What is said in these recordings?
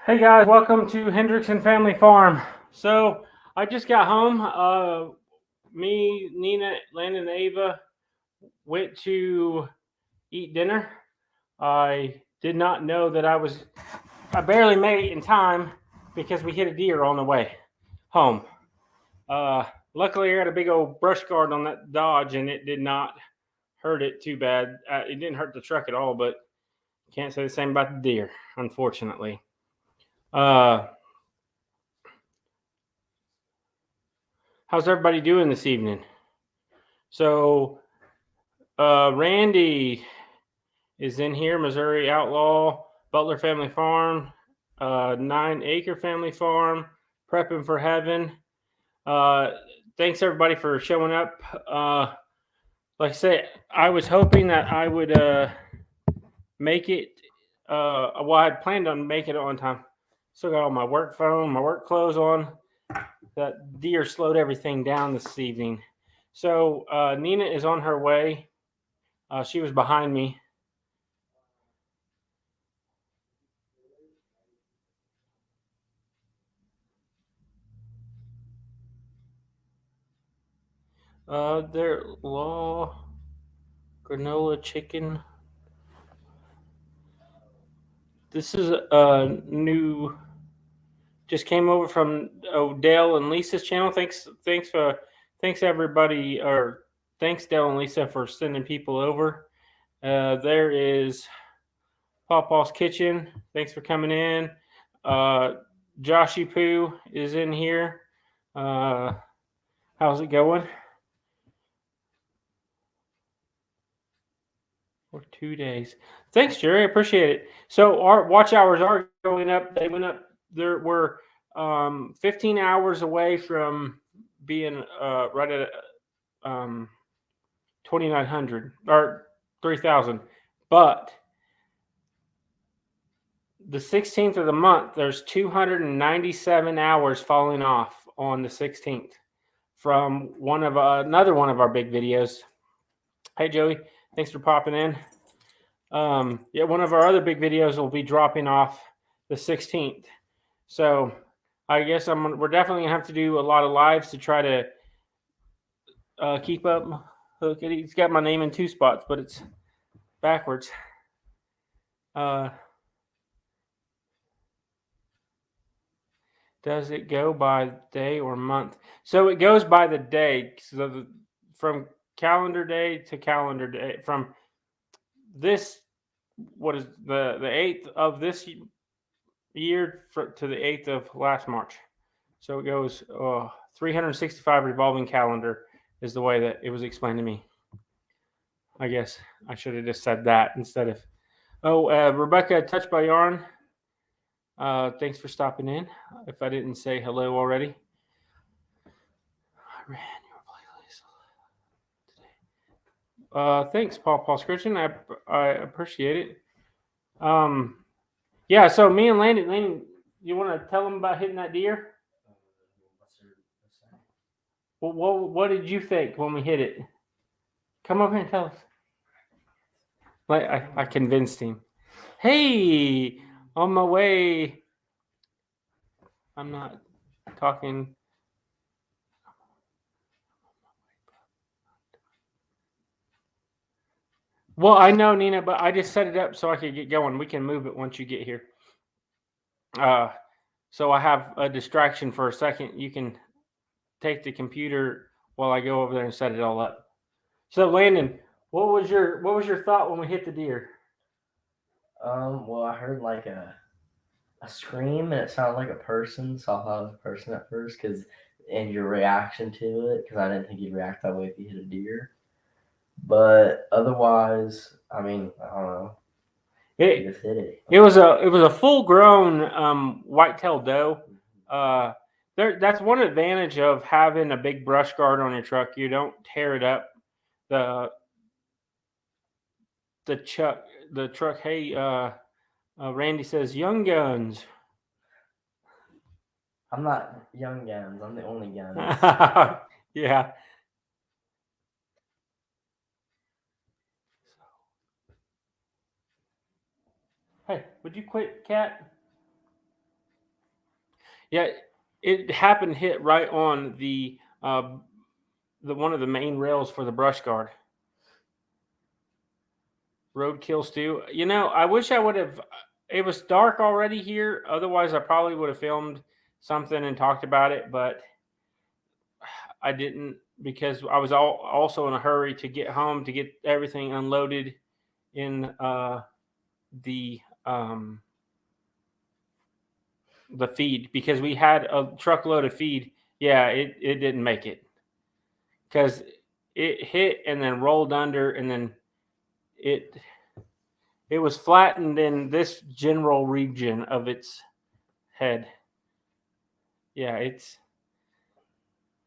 Hey guys, welcome to Hendrickson Family Farm. So I just got home. Me, Nina, Landon, and Ava went to eat dinner. I did not know that I barely made it in time because we hit a deer on the way home. Uh, Luckily, I got a big old brush guard on that Dodge and it did not hurt it too bad. It didn't hurt the truck at all, but can't say the same about the deer, unfortunately. Uh, how's everybody doing this evening? So Randy is in here, Missouri Outlaw, Butler Family Farm, 9 Acre Family Farm, Prepping for Heaven. Uh, Thanks everybody for showing up. Like I said, I was hoping that I would make it. Well, I had planned on making it on time. Still got all my work phone, my work clothes on. That deer slowed everything down this evening. So Nina is on her way. She was behind me. Their law granola chicken. This is a new. Just came over from Dale and Lisa's channel. Thanks everybody, or thanks Dale and Lisa for sending people over. There is Pawpaw's Kitchen. Thanks for coming in. Joshy Poo is in here. How's it going? For 2 days. Thanks, Jerry. I appreciate it. So our watch hours are going up. They went up. There were 15 hours away from being right at 2,900 or 3,000. But the 16th of the month, there's 297 hours falling off on the 16th from another one of our big videos. Hey, Joey. Thanks for popping in. Yeah, one of our other big videos will be dropping off the 16th. So I guess we're definitely gonna have to do a lot of lives to try to keep up. Look, he's got my name in two spots, but it's backwards. Does it go by day or month? So it goes by the day. So from calendar day to calendar day, from this, what is the 8th of this year to the 8th of last March. So it goes 365 revolving calendar is the way that it was explained to me. I guess I should have just said that instead of. Rebecca, Touched by Yarn. Thanks for stopping in. If I didn't say hello already. I ran your playlist today. Thanks, Paul Christian. I appreciate it. Yeah. So me and Landon, you want to tell them about hitting that deer? What did you think when we hit it? Come over here and tell us. Like I convinced him. Hey, on my way. I'm not talking. Well, I know, Nina, but I just set it up so I could get going. We can move it once you get here. So I have a distraction for a second. You can take the computer while I go over there and set it all up. So, Landon, what was your thought when we hit the deer? Well, I heard like a scream and it sounded like a person, so I thought it was a person at first, and your reaction to it, because I didn't think you'd react that way if you hit a deer. But otherwise, I mean, I don't know. You It just hit it. it was a full grown white-tailed doe. That's one advantage of having a big brush guard on your truck. You don't tear it up. The the truck. Hey, Randy says young guns. I'm not young guns. I'm the only guns. Yeah. Hey, would you quit, cat? Yeah, it happened hit right on the one of the main rails for the brush guard. Roadkill stew. You know, I wish I would have. It was dark already here. Otherwise, I probably would have filmed something and talked about it, but I didn't because I was also in a hurry to get home to get everything unloaded in the um, the feed because we had a truckload of feed. Yeah, it didn't make it because it hit and then rolled under and then it it was flattened in this general region of its head. Yeah, it's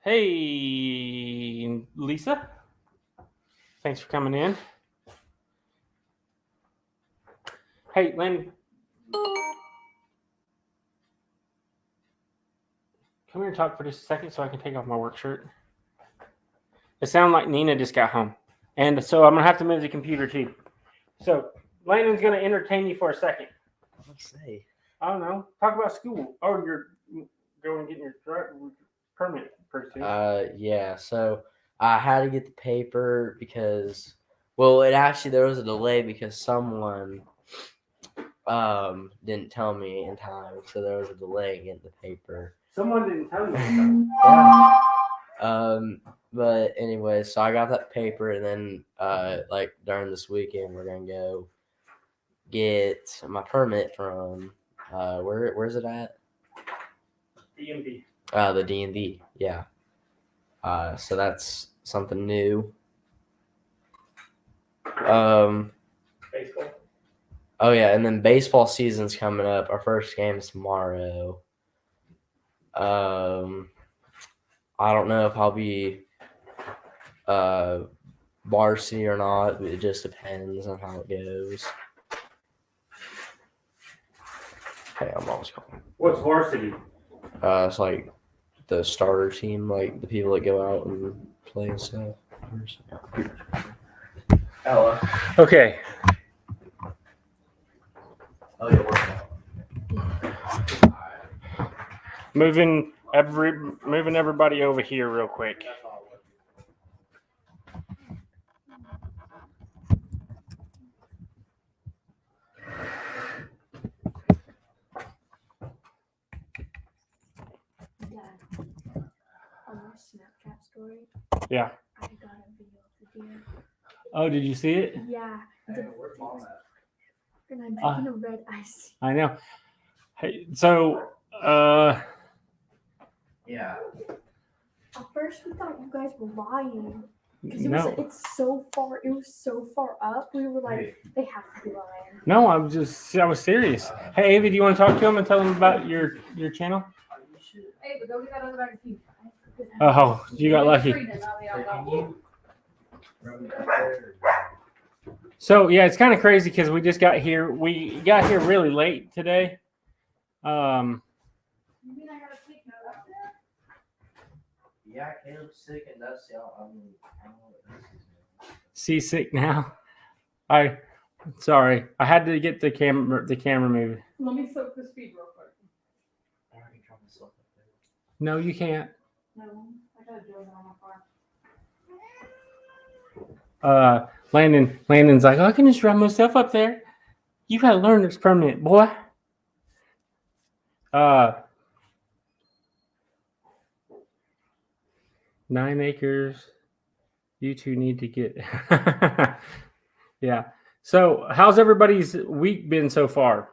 hey Lisa, thanks for coming in. Hey Lynn, come here and talk for just a second so I can take off my work shirt. It sounded like Nina just got home, and so I'm gonna have to move the computer too. So Landon's gonna entertain you for a second. Let's see. I don't know. Talk about school. Oh, you're going and getting your permit pretty soon. Yeah. So I had to get the paper because, well, there was a delay because someone didn't tell me in time, so there was a delay in getting the paper. Someone didn't tell you. Yeah. But anyway, so I got that paper, and then like during this weekend, we're gonna go get my permit from where's it at? DMV. The DMV. Yeah. So that's something new. Baseball. Oh yeah, and then baseball season's coming up. Our first game's tomorrow. I don't know if I'll be varsity or not. It just depends on how it goes. Hey, I'm almost calling. What's varsity? It's like the starter team, like the people that go out and play and stuff. Hello. Okay. Oh yeah, Moving everybody over here real quick. Dad, on our Snapchat story, Yeah. I got a video of the deer. Oh, did you see it? Yeah. And I'm drinking a red ice. I know. Hey, so yeah. At first, we thought you guys were lying because no. it was so far up. We were like, they have to be lying. No, I was serious. Hey, Avi, do you want to talk to him and tell him about your channel? Hey, but go get that other bag of tea. Oh, you got lucky. So yeah, it's kind of crazy because we just got here. We got here really late today. You mean I gotta take note up there? Yeah, Caleb's sick and dusty. I don't know what this is. Seasick now. Sorry, I had to get the camera moved. Let me soak the speed real quick. I already dropped myself up there. No, you can't. No, I gotta do it on my car. Landon's like, I can just drive myself up there. You gotta learn this permit, boy. 9 acres. You two need to get. Yeah. So, how's everybody's week been so far?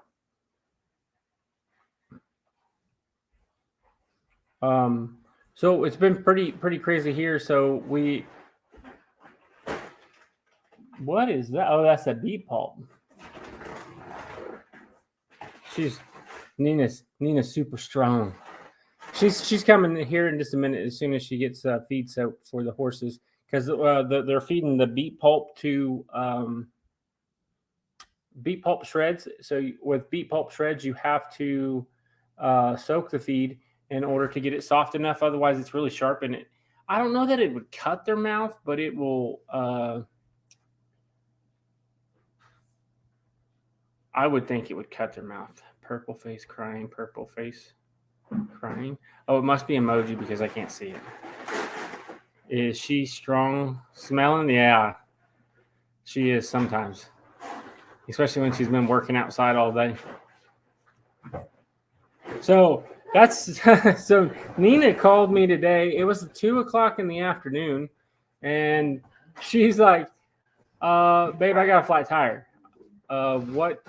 So it's been pretty crazy here. So what is that? Oh, that's a beet pulp. Nina's super strong. She's coming here in just a minute as soon as she gets feed soaked for the horses because they're feeding the beet pulp to beet pulp shreds. So with beet pulp shreds, you have to soak the feed in order to get it soft enough. Otherwise, it's really sharp and I don't know that it would cut their mouth, but it will. I would think it would cut their mouth. Purple face, crying purple face. crying. Oh, it must be emoji because I can't see it. Is she strong smelling? Yeah, she is sometimes, especially when she's been working outside all day. So that's so Nina called me today. It was 2:00 in the afternoon, and she's like, babe, I got a flat tire. What?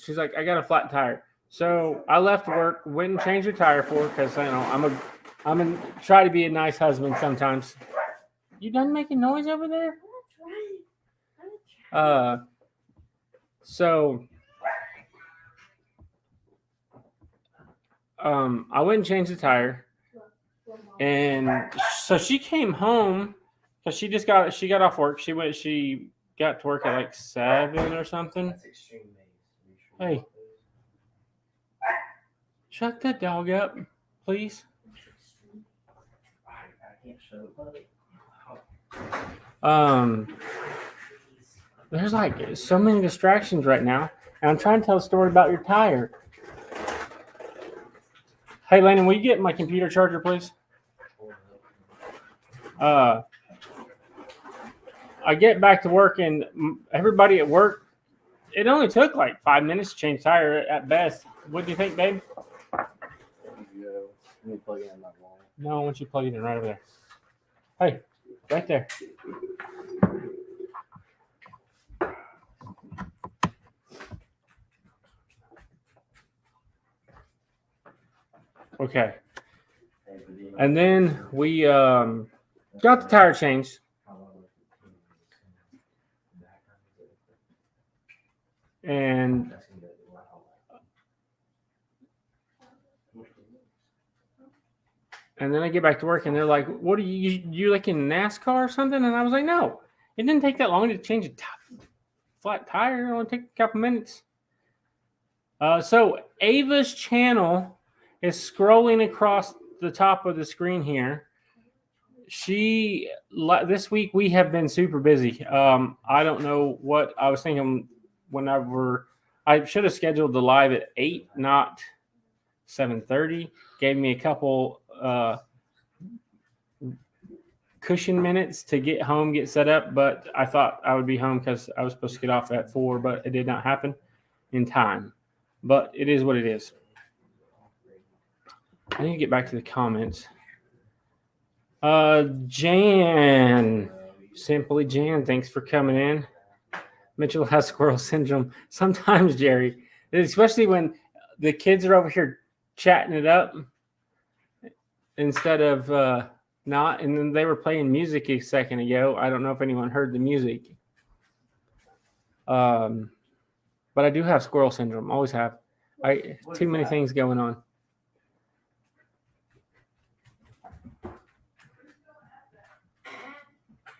She's like, I got a flat tire. So I left work, went and changed the tire for her because I'm a try to be a nice husband sometimes. You done making noise over there? So I went and changed the tire, and so she came home because she got off work. She got to work at like 7 or something. That's extreme maze. Hey. Shut the dog up, please. I can't show it, buddy. There's like so many distractions right now, and I'm trying to tell a story about your tire. Hey, Landon, will you get my computer charger, please? I get back to work, and everybody at work, it only took like 5 minutes to change tire at best. What do you think, babe? Let me plug it in that wall. No, I want you to plug it in right over there. Hey, right there. Okay. And then we got the tire changed. And then I get back to work, and they're like, "What are you like in NASCAR or something?" And I was like, "No, it didn't take that long to change a flat tire. It only took a couple minutes." So Ava's channel is scrolling across the top of the screen here. This week we have been super busy. I don't know what I was thinking whenever I should have scheduled the live at 8, not 7:30. Gave me a couple cushion minutes to get home, get set up, but I thought I would be home because I was supposed to get off at 4, but it did not happen in time. But it is what it is. I need to get back to the comments. Jan, Simply Jan, thanks for coming in. Mitchell has squirrel syndrome. Sometimes, Jerry, especially when the kids are over here chatting it up instead of not. And then they were playing music a second ago. I don't know if anyone heard the music. But I do have squirrel syndrome. Always have. Too many things going on.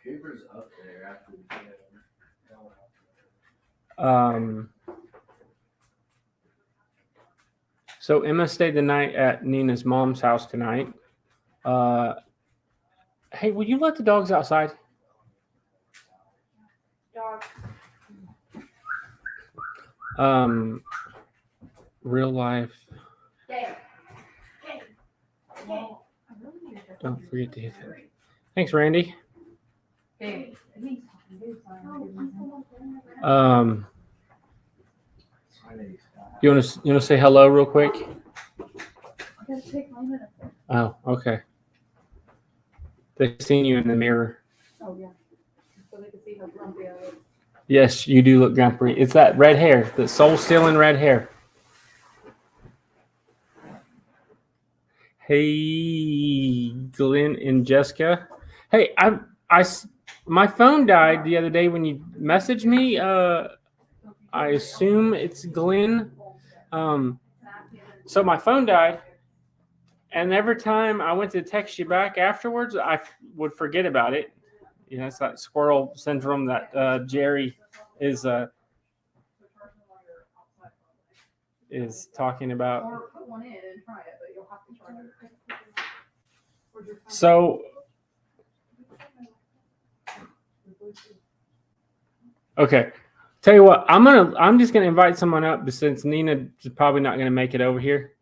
Cooper's up there after the So Emma stayed the night at Nina's mom's house tonight. Hey, will you let the dogs outside? Dog. Real life. Don't forget to hit that. Thanks, Randy. You want to say hello real quick? Oh, okay. They've seen you in the mirror. Oh yeah. So they can see how grumpy I am. Yes, you do look grumpy. It's that red hair, the soul-stealing red hair. Hey, Glenn and Jessica. Hey, my phone died the other day when you messaged me. I assume it's Glenn. So my phone died, and every time I went to text you back afterwards, I would forget about it. You know, it's that squirrel syndrome that Jerry is talking about. Or put one in and try it, but you'll have to try it. So Okay. Tell you what, I'm just gonna invite someone up since Nina is probably not gonna make it over here.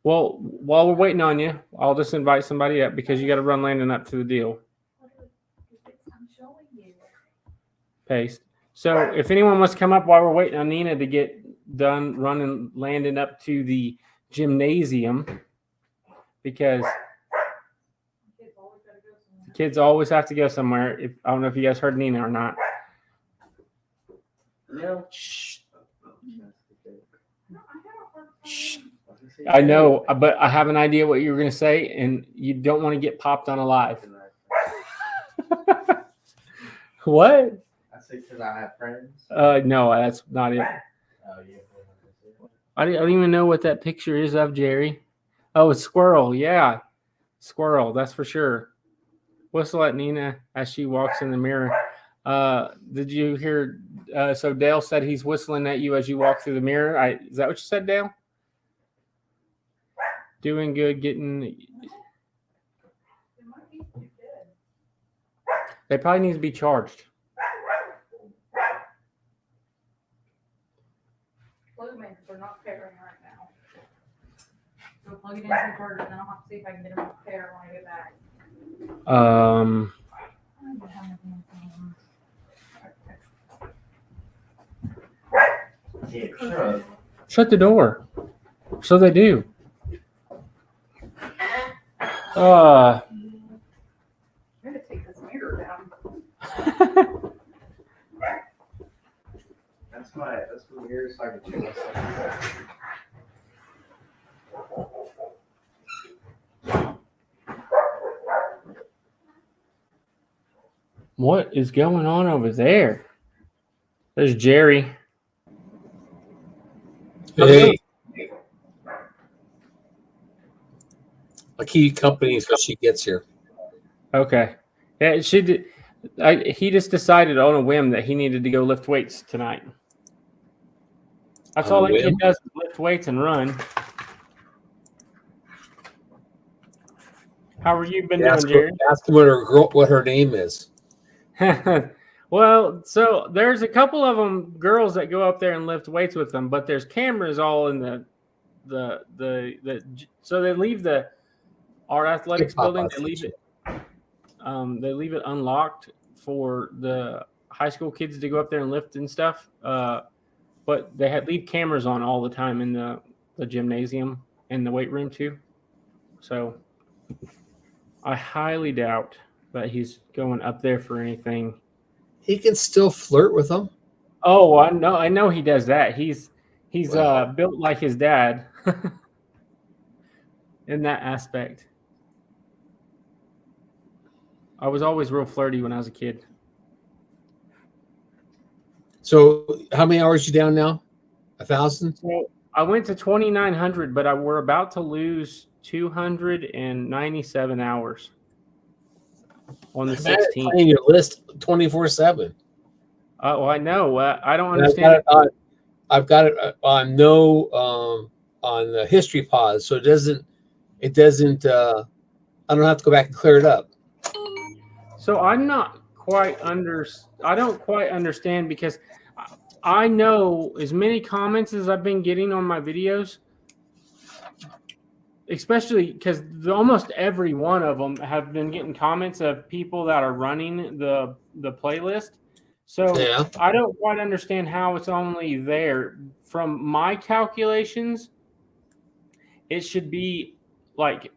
Well, while we're waiting on you, I'll just invite somebody up because you got to run Landon up to the deal. I'm showing you. Paste. So if anyone wants to come up while we're waiting on Nina to get done running Landon up to the gymnasium, because the kids always have to go somewhere. I don't know if you guys heard Nina or not. No. Shh. Shh. I know, but I have an idea what you were going to say, and you don't want to get popped on a live. What? I say because I have friends. No, that's not it. Oh, yeah. I don't even know what that picture is of, Jerry. Oh, it's Squirrel. Yeah, Squirrel. That's for sure. Whistle at Nina as she walks in the mirror. Did you hear? So Dale said he's whistling at you as you walk through the mirror. Is that what you said, Dale? Doing good, getting. They probably need to be charged. Plug them in because they're not pairing right now. So plug it in some further, and then I'll have to see if I can get them to pair when I get back. Yeah, sure. Shut the door. So they do. I'm gonna take this mirror down. That's my mirror so I can check myself. What is going on over there? There's Jerry. Hey. I'll keep you company until she gets here. Okay. Yeah, she did. He just decided on a whim that he needed to go lift weights tonight. That's On a all that kid whim? does is lift weights and run. How are you been doing, Jerry? Ask him what her name is. Well, so there's a couple of them girls that go up there and lift weights with them, but there's cameras all in the so they leave our athletics building. They leave it unlocked for the high school kids to go up there and lift and stuff. But they leave cameras on all the time in the gymnasium and the weight room too. So I highly doubt that he's going up there for anything. He can still flirt with them. Oh, I know he does that. He's built like his dad in that aspect. I was always real flirty when I was a kid. So how many hours you down now? 1,000? So I went to 2,900, but we're about to lose 297 hours on the 16th. Playing your list 24/7. Well, I know. I don't understand. I've got it on on the history pause, so it doesn't. I don't have to go back and clear it up. So I'm not quite I don't quite understand because I know as many comments as I've been getting on my videos, especially because almost every one of them have been getting comments of people that are running the playlist. So Yeah. I don't quite understand how it's only there. From my calculations, it should be like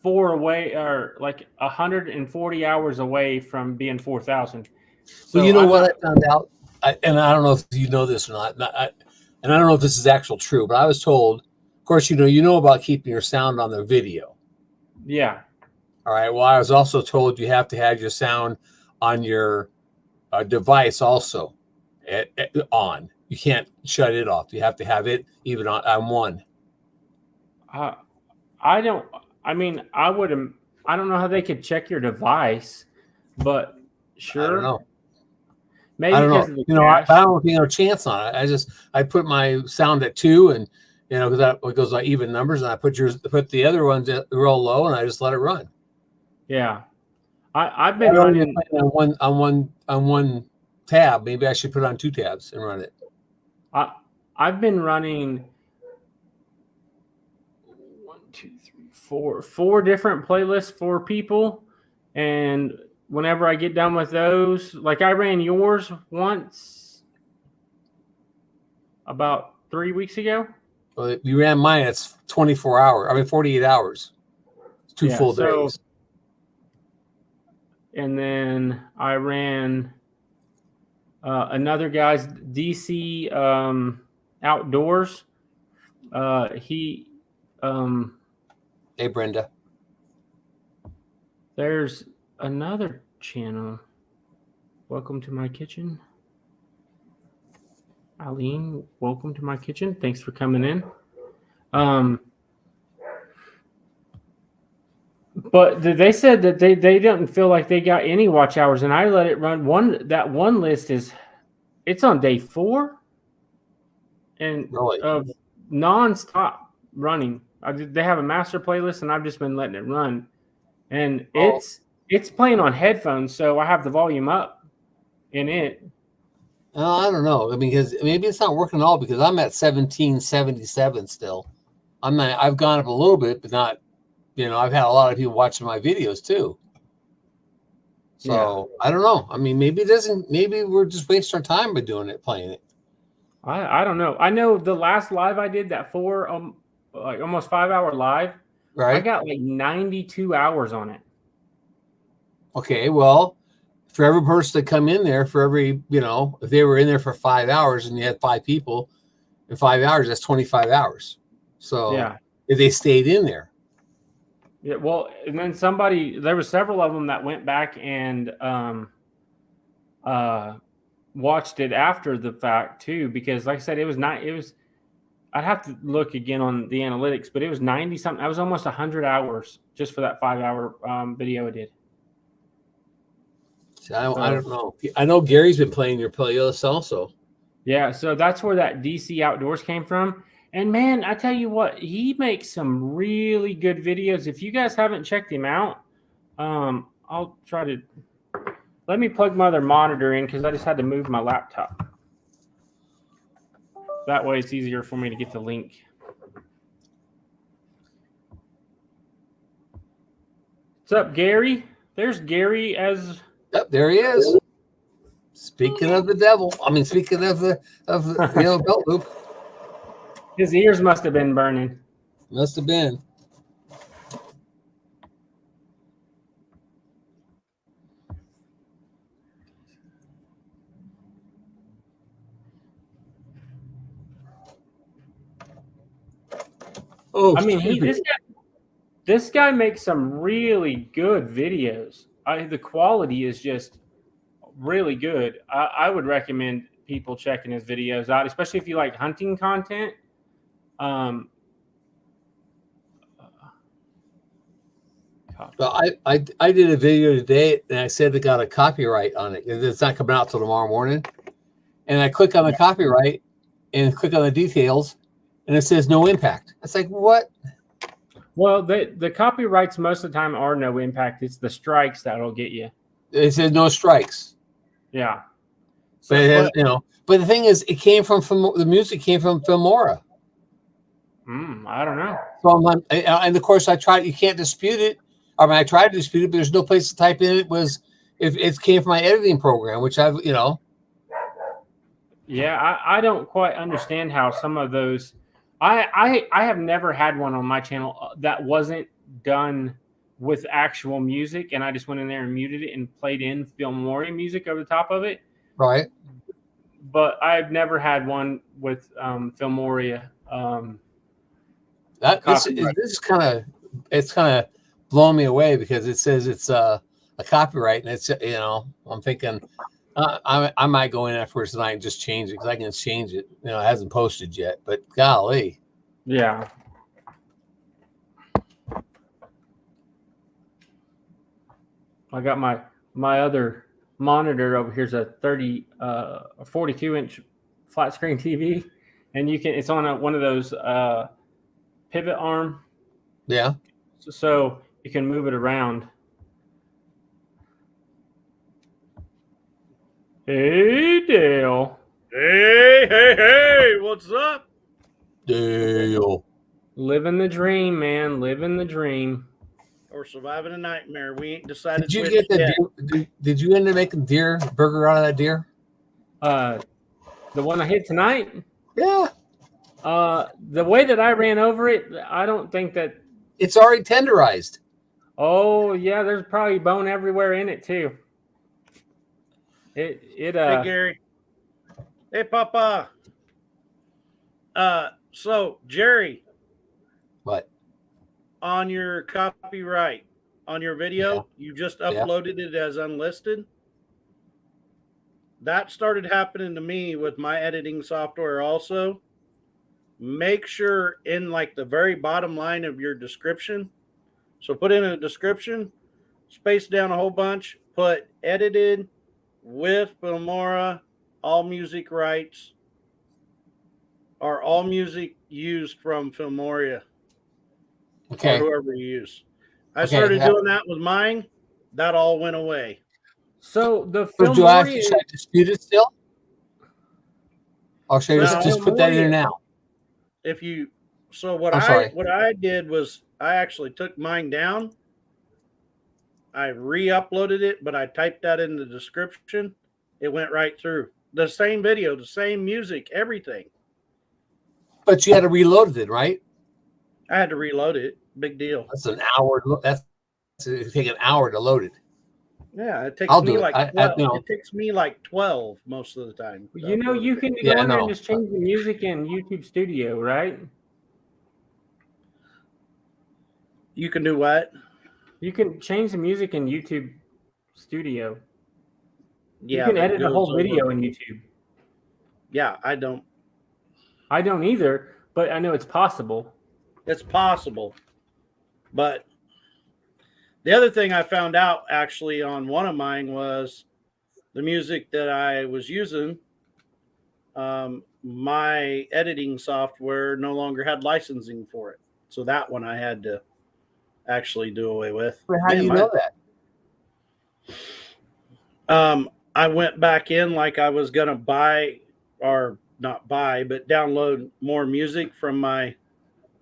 4 away or like 140 hours away from being 4,000. So Well, you know what I found out, and I don't know if you know this or not, and I don't know if this is actual true, but I was told, of course, you know about keeping your sound on the video. Yeah. All right. Well, I was also told you have to have your sound on your device also on. You can't shut it off. You have to have it even on one. I don't know how they could check your device, but sure. I don't know. Maybe I don't because know. of the You know, I cache. don't think there's a chance on it. I put my sound at 2, and because it goes like even numbers, and I put the other ones at real low, and I just let it run. Yeah. I've I been don't even running. play on one tab. Maybe I should put it on 2 tabs and run it. I've been running 4 different playlists for people, and whenever I get done with those, like I ran yours once about 3 weeks ago. Well, if you ran mine, it's 24 hours. I mean, 48 hours. It's 2 Yeah, full so- days. And then I ran another guy's DC Outdoors. He Hey, Brenda. There's another channel. Welcome to my kitchen. Eileen, welcome to my kitchen. Thanks for coming in. But they said that they didn't feel like they got any watch hours, and I let it run. That one list it's on day 4, and Really? of nonstop running. They have a master playlist, and I've just been letting it run, and it's playing on headphones, so I have the volume up in it. I don't know. I mean, because maybe it's not working at all because I'm at 1777 still. I've gone up a little bit, but not. I've had a lot of people watching my videos too. So I don't know. I mean, maybe it doesn't. Maybe we're just wasting our time by doing it, playing it. I don't know. I know the last live I did, that 4 like almost 5-hour live, Right? I got like 92 hours on it. Okay. Well, for every person that come in there, for every if they were in there for 5 hours and you had 5 people in 5 hours, that's 25 hours. So Yeah. if they stayed in there. Yeah, well, and then there were several of them that went back and watched it after the fact too, because like I said, I'd have to look again on the analytics, but it was 90 something. I was almost 100 hours just for that 5-hour video I did. So I don't know. I know Gary's been playing your playlist also. Yeah, so that's where that DC Outdoors came from. And man, I tell you what, he makes some really good videos. If you guys haven't checked him out, I'll try to let me plug my other monitor in because I just had to move my laptop. That way it's easier for me to get the link. What's up, Gary? There's Gary as Yep, there he is. Speaking of the devil, speaking of the belt loop, his ears must have been burning. must have been. Oh, I mean, this guy makes some really good videos. The quality is just really good. I would recommend people checking his videos out, especially if you like hunting content. Well, I did a video today and I said it got a copyright on it. It's not coming out till tomorrow morning. And I click on the copyright and click on the details and it says no impact. It's like, what? Well, the copyrights most of the time are no impact. It's the strikes that'll get you. It says no strikes. Yeah. But it has, but the thing is, it came from the music came from Filmora. I don't know. So and of course I tried. You can't dispute it. I mean, I tried to dispute it, but there's no place to type in. If it came from my editing program, which I've. Yeah, I don't quite understand how some of those. I have never had one on my channel that wasn't done with actual music, and I just went in there and muted it and played in Filmora music over the top of it. Right. But I've never had one with Filmora. This is kind of blowing me away because it says it's a copyright, and it's I'm thinking I might go in afterwards tonight and just change it because I can change it. It hasn't posted yet, but golly, yeah. I got my other monitor over here's a 42-inch flat screen TV, and it's on one of those pivot arm. Yeah. So you can move it around. Hey, Dale. Hey, what's up? Dale. Living the dream, man. Living the dream. We're surviving a nightmare. We ain't decided Did you which get the yet. deer? Did you end up making deer burger out of that deer? The one I hit tonight. Yeah. The way that I ran over it, I don't think that. It's already tenderized. Oh yeah, there's probably bone everywhere in it too. It Hey, Gary. Hey, Papa. So Jerry, What? on your copyright on your video, you just uploaded it as unlisted. That started happening to me with my editing software also. Make sure in like the very bottom line of your description. So put in a description, space down a whole bunch, put edited with Filmora, all music rights, or all music used from Filmora. Okay. Or whoever you use. I Okay, started yeah. doing that with mine. That all went away. So the So do I Filmora, should I dispute it still? Or should I No. just put that in there now? If you what I'm sorry. I did was I actually took mine down. I re-uploaded it, but I typed that in the description. It went right through. The same video, the same music, everything. But you had to reload it, right? I had to reload it. Big deal. That's an hour. That's it take an hour to load it. Yeah, it takes I'll me do it. like I- 12. you know. It takes me like 12 most of the time. to you know, upload you it. can go Yeah, in there and no. just change the music in YouTube Studio, right? You can do what? You can change the music in YouTube Studio. Yeah, you can that edit a goes whole over- video in YouTube. Yeah, I don't. I don't either, but I know it's possible. It's possible. But the other thing I found out actually on one of mine was the music that I was using. My editing software no longer had licensing for it. So that one I had to actually do away with. But how do you know that? I went back in like I was going to buy or not buy, but download more music from my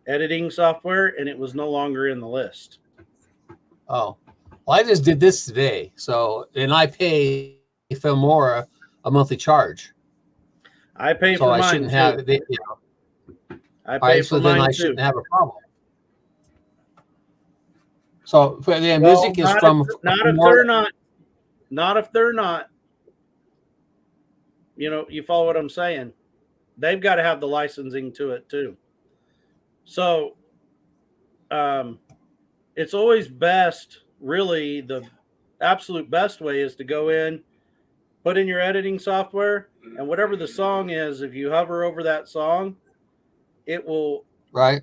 editing software, and it was no longer in the list. Oh, well, I just did this today. So, and I pay Filmora a monthly charge. I pay So for I mine shouldn't too. have it. I All pay right, for so then mine I too. shouldn't have a problem. So the Well, music is not from if, not if Filmora. they're not if they're not. You know, you follow what I'm saying? They've got to have the licensing to it too. So, it's always best. Really, the absolute best way is to go in, put in your editing software, and whatever the song is, if you hover over that song, it will. Right.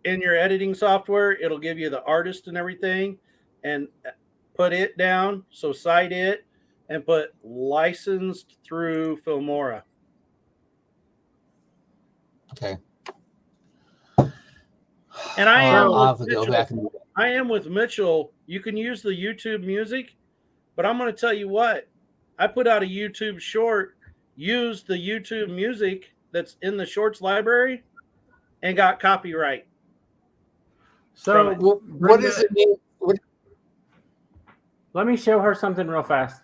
In your editing software, it'll give you the artist and everything, and put it down. So cite it and put licensed through Filmora. Okay. And I am I'll have with to go Mitchell. back and I am with Mitchell. You can use the YouTube music, but I'm going to tell you what. I put out a YouTube short, used the YouTube music that's in the shorts library, and got copyright. So what does it mean? let me show her something real fast.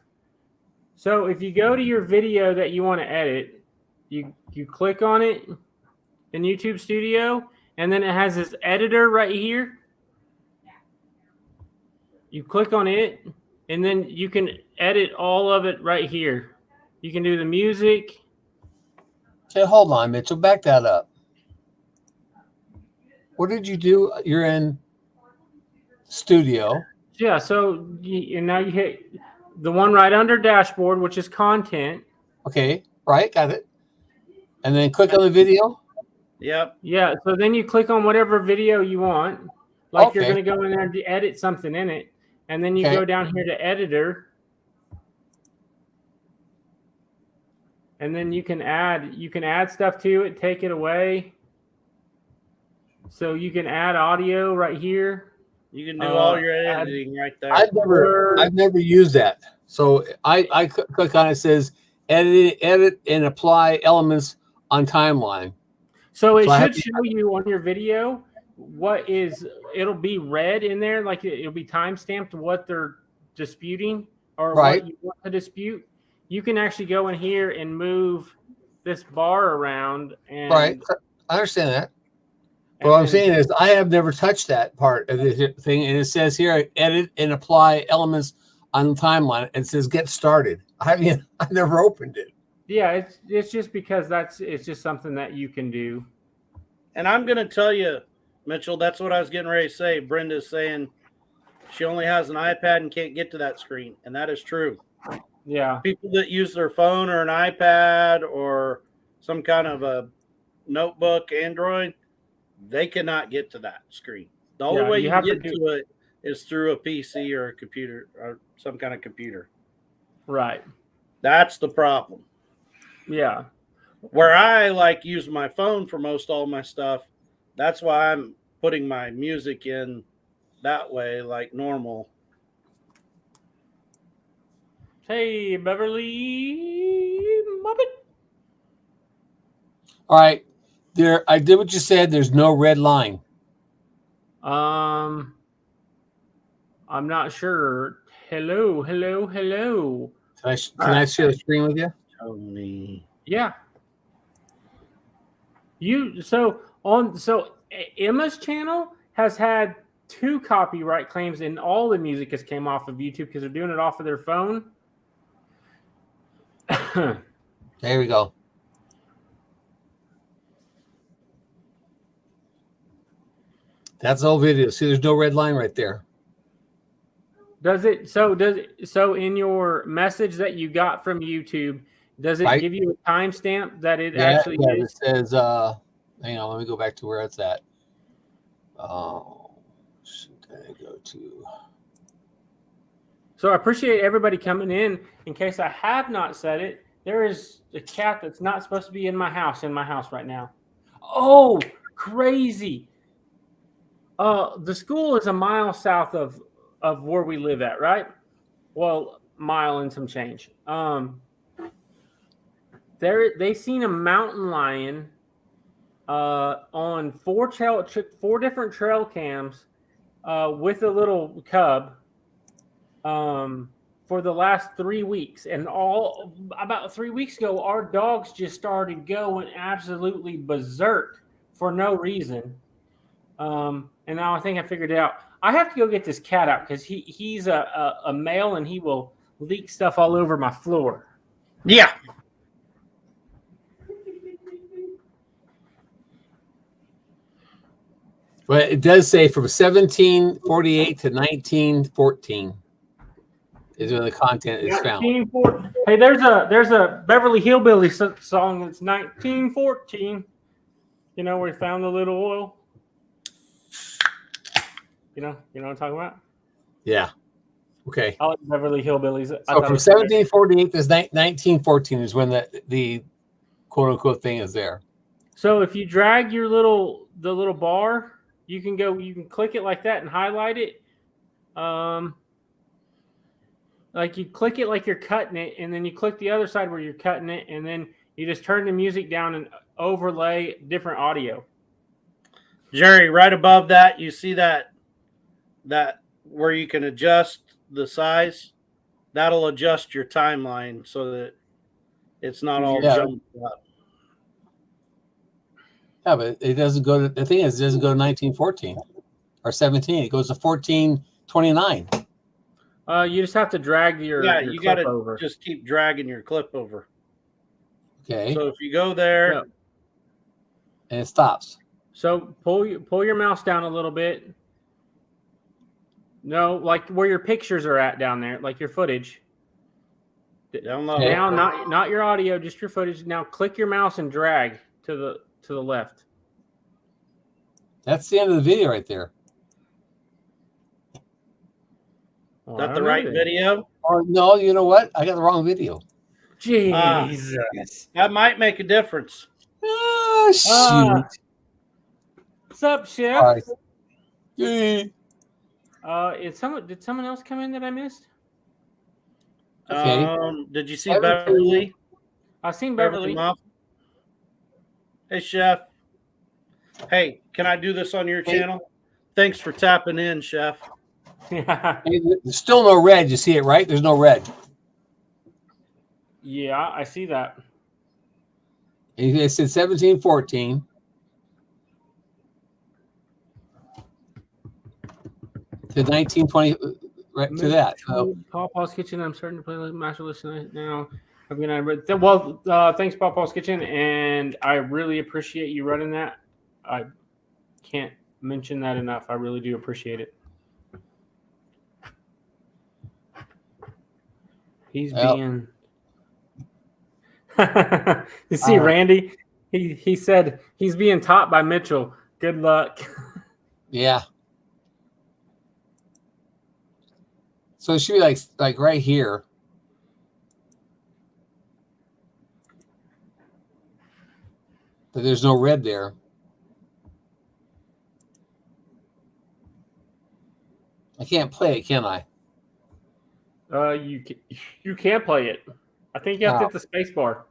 So if you go to your video that you want to edit, you click on it in YouTube Studio, and then it has this editor right here. You click on it, and then you can edit all of it right here. You can do the music. Okay, hold on, Mitchell. Back that up. What did you do? You're in Studio. Yeah, so and now you hit the one right under dashboard, which is content. Okay, right, got it. And then click on the video. Yep. Yeah, so then you click on whatever video you want. Like you're Okay. going to go in there and edit something in it. And then you Okay. go down here to editor. And then you can add stuff to it, take it away. So you can add audio right here. You can do all your add- editing right there. I've never used that. So I click on it. It says edit and apply elements on timeline. So it So I have should show you on your video what is. It'll be red in there, like it'll be time stamped what they're disputing or Right. what you want to dispute. You can actually go in here and move this bar around and Right. I understand that. and What I'm then- saying is I have never touched that part of the thing. And it says here, edit and apply elements on timeline. It says get started. I mean, I never opened it. Yeah, it's just because it's just something that you can do. And I'm going to tell you, Mitchell, that's what I was getting ready to say. Brenda's saying she only has an iPad and can't get to that screen. And that is true. Yeah. People that use their phone or an iPad or some kind of a notebook, Android, they cannot get to that screen. The only Yeah, way you you have can to get to it is through a PC or a computer or some kind of computer. Right. That's the problem. Yeah. Where I like use my phone for most all my stuff, that's why I'm putting my music in that way, like normal. Hey, Beverly Muppet. All right. There, I did what you said. There's no red line. I'm not sure. Hello. Can I share the screen with you? Tony. Yeah. Emma's channel has had 2 copyright claims, and all the music has came off of YouTube because they're doing it off of their phone. There we go. That's the whole video. See, there's no red line right there. So in your message that you got from YouTube, does it Right. give you a timestamp that it Yeah, actually yeah, is? it says, hang on, let me go back to where it's at. Oh, should I go to? So I appreciate everybody coming in. In case I have not said it, there is a cat that's not supposed to be in my house right now. Oh, crazy. The school is a mile south of where we live at, right? Well, mile and some change. They seen a mountain lion on 4 different trail cams with a little cub for the last 3 weeks. And about 3 weeks ago, our dogs just started going absolutely berserk for no reason. And now I think I figured it out. I have to go get this cat out because he's a male and he will leak stuff all over my floor. Yeah. But it does say from 1748 to 1914 is when the content is found. 1914. Hey, there's a Beverly Hillbilly song that's 1914. You know where he found the little oil. You know what I'm talking about. Yeah. Okay. I like Beverly Hillbillies. So from 1748 to 1914 is when the quote unquote thing is there. So if you drag the little bar, you can click it like that and highlight it. Like you click it like you're cutting it, and then you click the other side where you're cutting it, and then you just turn the music down and overlay different audio. Jerry, right above that, you see that where you can adjust the size. That'll adjust your timeline so that it's not all Yeah. jumped up. Yeah, but it doesn't go to the thing is it doesn't go to 1914 or 17. It goes to 1429. You just have to drag your Yeah, your you clip got to over. just keep dragging your clip over. Okay. So if you go there, Yeah. And it stops. So pull your mouse down a little bit. No, like where your pictures are at down there, like your footage. down low. Okay. Now, not your audio, just your footage. Now click your mouse and drag to the left. That's the end of the video right there. Well, Is I that the don't know right then. video? Oh no, you know what? I got the wrong video. Jesus. That might make a difference. Oh shoot. Ah. What's up, Chef? All right. Yay. Did someone else come in that I missed? Okay. Did you see Everything- Beverly? I seen Beverly. Hey, Chef. Hey, can I do this on your Hey. channel? Thanks for tapping in, Chef. Yeah, There's still no red. You see it, right? There's no red. yeah, I see that. It said 1714. To 1920, right to that. So, Paw Paul's Kitchen. I'm starting to play like Master List now. I'm gonna. Thanks, Paw Paul's Kitchen, and I really appreciate you running that. I can't mention that enough. I really do appreciate it. He's Well. being. You see, Randy. He said he's being taught by Mitchell. Good luck. yeah. So it should be like right here. But there's no red there. I can't play it, can I? You can't play it. I think you have to hit the space bar.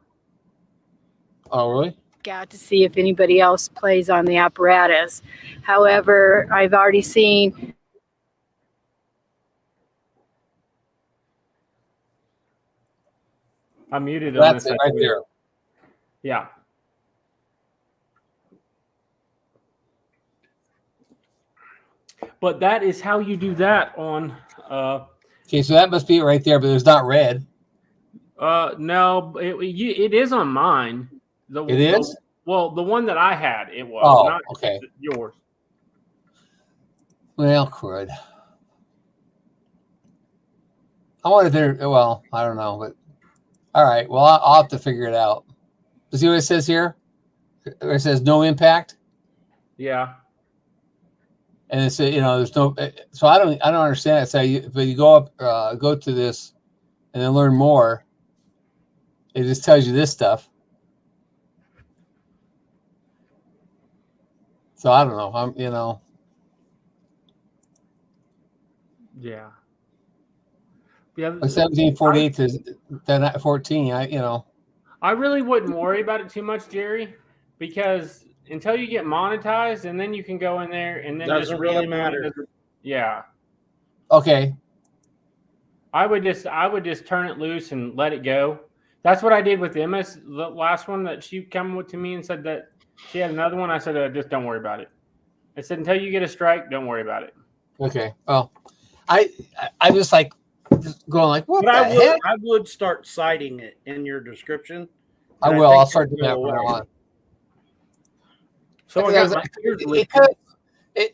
Oh, really? Out to see if anybody else plays on the apparatus. However, I've already seen I muted him. That's it right there. Yeah. But that is how you do that on. Okay, so that must be it right there, but there's not red. No, it is on mine. It is? Well, the one that I had, it was. Oh, not okay. Yours. Well, crud. I wonder if they're, well, I don't know, but all right. Well, I'll have to figure it out. See what it says here? It says no impact. Yeah. And it's, there's no, so I don't understand it. So but you go up, go to this and then learn more. It just tells you this stuff. So I don't know. Yeah. Yeah. 1748 to 14. I really wouldn't worry about it too much, Jerry, because until you get monetized, and then you can go in there and then Doesn't really matter. Yeah. Okay. I would just turn it loose and let it go. That's what I did with Emma's, the last one that she came to me and said that she had another one. I said, just don't worry about it. I said, until you get a strike, don't worry about it. Okay. Well, I just going like, what But the heck? I would start citing it in your description. I will. I'll start doing that from now on. So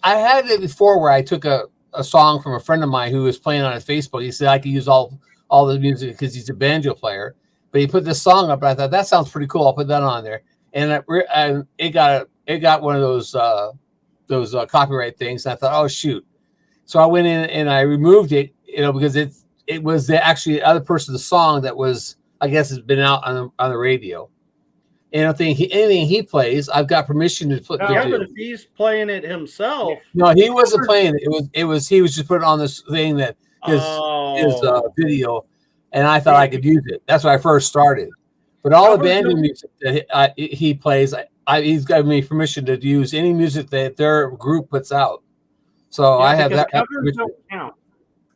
I had it before where I took a song from a friend of mine who was playing on his Facebook. He said I could use all the music because he's a banjo player. But he put this song up, and I thought that sounds pretty cool. I'll put that on there, and it got one of those copyright things. And I thought, oh shoot! So I went in and I removed it, because it was actually the other person's song that was, I guess, has been out on the radio. And I think anything he plays, I've got permission to put. Yeah, but if he's playing it himself, no, he wasn't playing it. He was just putting on this thing that his video, and I thought I could use it. That's when I first started. But all the banjo music that he plays, he's given me permission to use any music that their group puts out. So I have that. Covers don't count.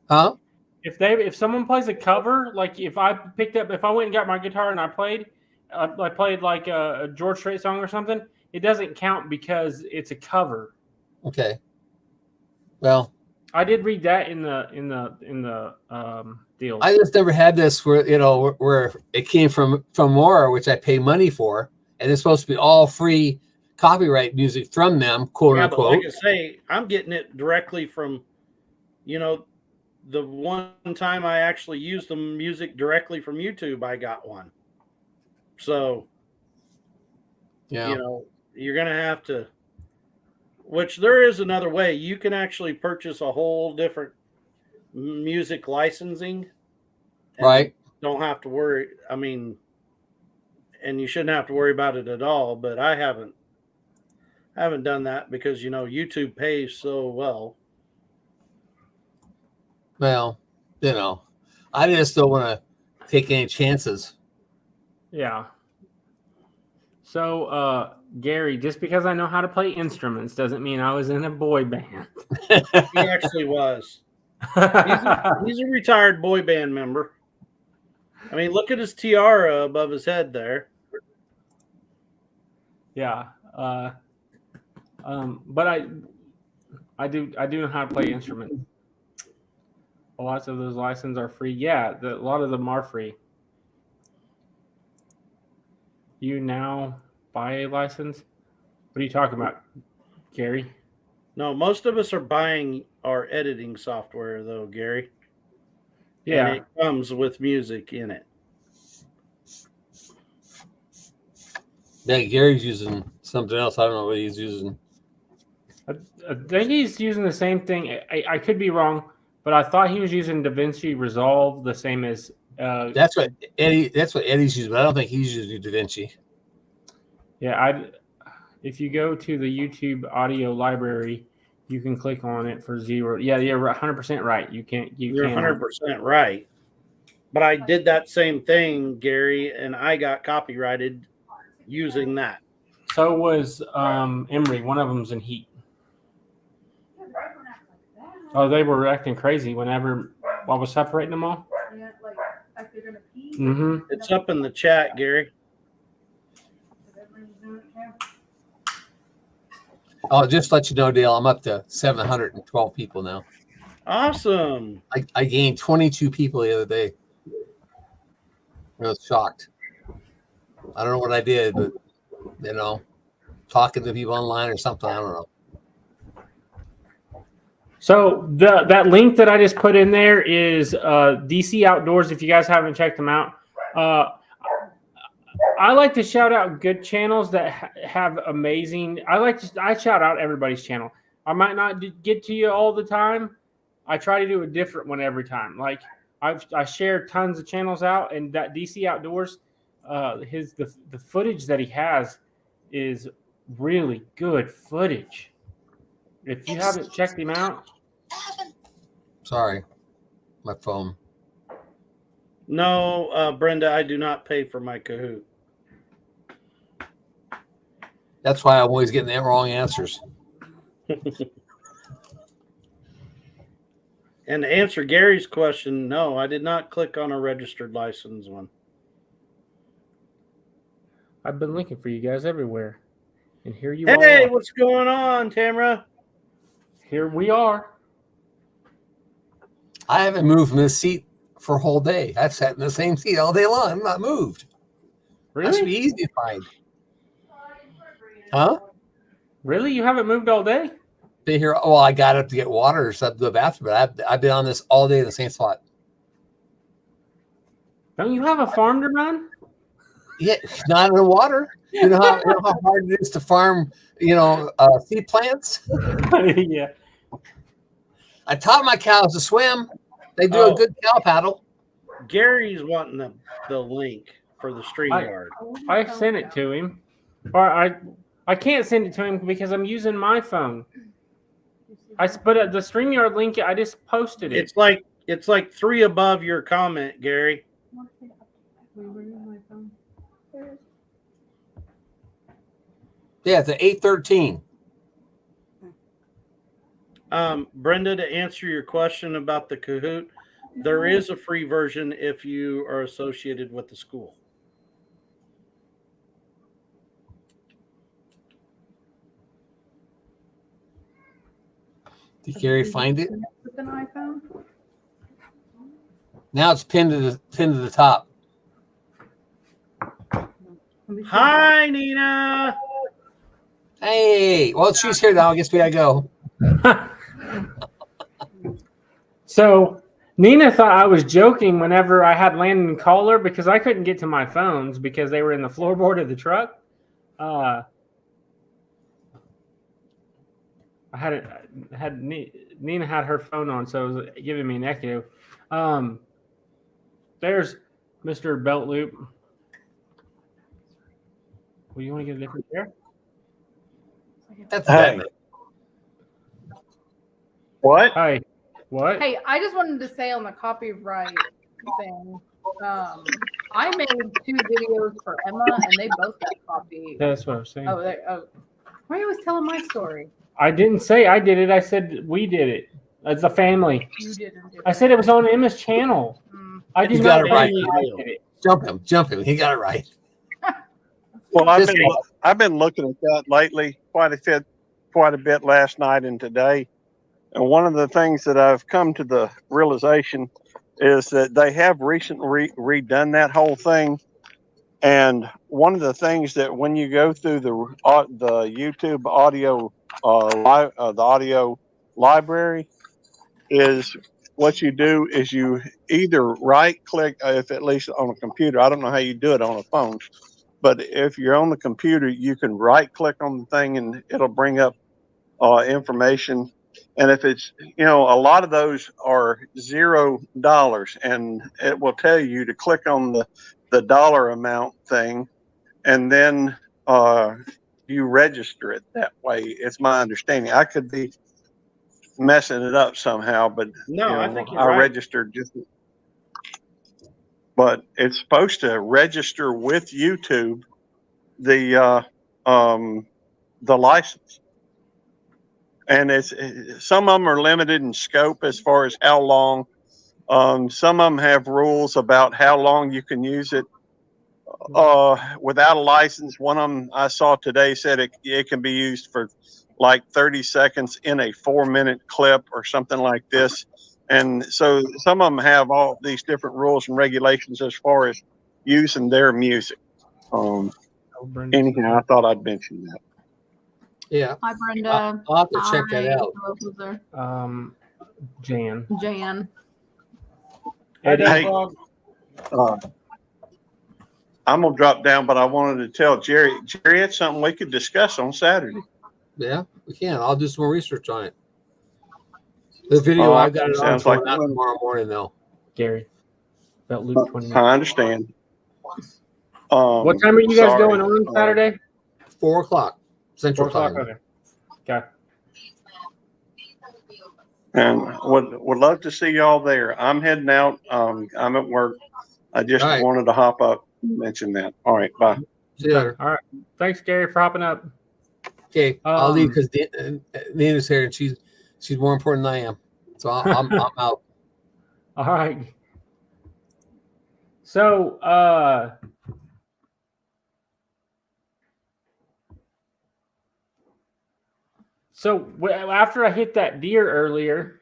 Huh? If someone plays a cover, like if I went and got my guitar and I played like a George Strait song or something, it doesn't count because it's a cover. Okay. Well, I did read that in the deal. I just never had this where where it came from Mora, which I pay money for, and it's supposed to be all free copyright music from them, quote unquote. But like I say, I'm getting it directly from, the one time I actually used the music directly from YouTube, I got one. So, yeah, you're going to have to, which there is another way. You can actually purchase a whole different music licensing. Right. Don't have to worry. I mean, and you shouldn't have to worry about it at all, but I haven't done that because, YouTube pays so well. Well, I just don't want to take any chances. Yeah. So, Gary, just because I know how to play instruments doesn't mean I was in a boy band. He actually was. He's a retired boy band member. I mean, look at his tiara above his head there. Yeah. But I do know how to play instruments. Lots of those licenses are free. Yeah, a lot of them are free. You now buy a license? What are you talking about, Gary? No, most of us are buying our editing software, though, Gary. Yeah. And it comes with music in it. Yeah, Gary's using something else. I don't know what he's using. I think he's using the same thing. I could be wrong, but I thought he was using DaVinci Resolve the same as. That's what Eddie's using, but I don't think he's using DaVinci. Yeah, if you go to the YouTube audio library, you can click on it for 0. Yeah, you're 100% right. You're 100% right. But I did that same thing, Gary, and I got copyrighted using that. So was Emery. One of them's in Heat. Oh, they were acting crazy whenever I was separating them all. Yeah, like they're gonna pee. Mm-hmm. It's up in the chat, Gary. Everybody's doing it now. I'll just let you know, Dale, I'm up to 712 people now. Awesome. I gained 22 people the other day. I was shocked. I don't know what I did, but talking to people online or something. I don't know. So that link that I just put in there is DC Outdoors. If you guys haven't checked them out, I like to shout out good channels that have amazing. I shout out everybody's channel. I might not get to you all the time. I try to do a different one every time. Like I share tons of channels out, and that DC Outdoors, the footage that he has is really good footage. If you haven't checked him out. Sorry, my phone. No, Brenda, I do not pay for my Kahoot. That's why I'm always getting the wrong answers. And to answer Gary's question, no, I did not click on a registered license one. I've been looking for you guys everywhere. And here you Hey, are. what's going on, Tamara? Here we are. I haven't moved from this seat for a whole day. I've sat in the same seat all day long. I'm not moved. That should be Really? easy to find. Huh? Really? You haven't moved all day? Been here. Oh, I got up to get water or something to the bathroom, but I've been on this all day in the same spot. Don't you have a farm to run? Yeah, not in the water. You know how hard it is to farm, seed plants? Yeah. I taught my cows to swim. They do a good cow paddle. Gary's wanting the link for the StreamYard. I sent it to him. Or I can't send it to him because I'm using my phone. But the StreamYard link, I just posted it. It's like 3 above your comment, Gary. Yeah, it's an 813. Brenda, to answer your question about the Kahoot, there is a free version if you are associated with the school. Did Gary find it? With an iPhone. Now it's pinned to the top. Hi, Nina. Hey, well, she's here now. I guess we gotta go. So Nina thought I was joking whenever I had Landon call her because I couldn't get to my phones because they were in the floorboard of the truck. Nina had her phone on, so it was giving me an echo. There's Mr. Belt Loop. Well, you want to get a different chair? That's Hey. better. What? Hi. What? Hey, I just wanted to say on the copyright thing, I made 2 videos for Emma, and they both got copied. That's what I was saying. Oh, why are you always telling my story? I didn't say I did it. I said we did it as a family. You didn't do it. I said it was on Emma's channel. Mm. I did You not got it say right. I did it. Jump him. He got it right. Well, Just- I've been looking at that lately quite a bit last night and today. And one of the things that I've come to the realization is that they have recently redone that whole thing. And one of the things that when you go through the YouTube audio the audio library is what you do is you either right click, if at least on a computer, I don't know how you do it on a phone, but if you're on the computer, you can right click on the thing and it'll bring up information. And if it's, a lot of those are $0 and it will tell you to click on the dollar amount thing and then you register it that way. It's my understanding. I could be messing it up somehow, but No, I think you're I right. registered but it's supposed to register with YouTube the license. And some of them are limited in scope as far as how long. Some of them have rules about how long you can use it without a license. One of them I saw today said it can be used for like 30 seconds in a 4-minute clip or something like this. And so some of them have all these different rules and regulations as far as using their music. Anyhow, I thought I'd mention that. Yeah. Hi, Brenda. I'll have to check that Hi, out. who else was there? Jan. Jan. Eddie. Hey, I'm gonna drop down, but I wanted to tell Jerry, it's something we could discuss on Saturday. Yeah, we can. I'll do some more research on it. The video I got it on sounds like out tomorrow morning though. Gary. About Luke 20. I understand. What time are you guys sorry. going on Saturday? 4:00 Central 4 o'clock. Time. Okay. Okay. And would love to see y'all there. I'm heading out. I'm at work. I just All right. wanted to hop up and mention that. All right, bye. See you later. All right. Thanks, Gary, for hopping up. Okay, I'll leave Um, because Nina's here and she's more important than I am. So I'm out. All right. So, after I hit that deer earlier,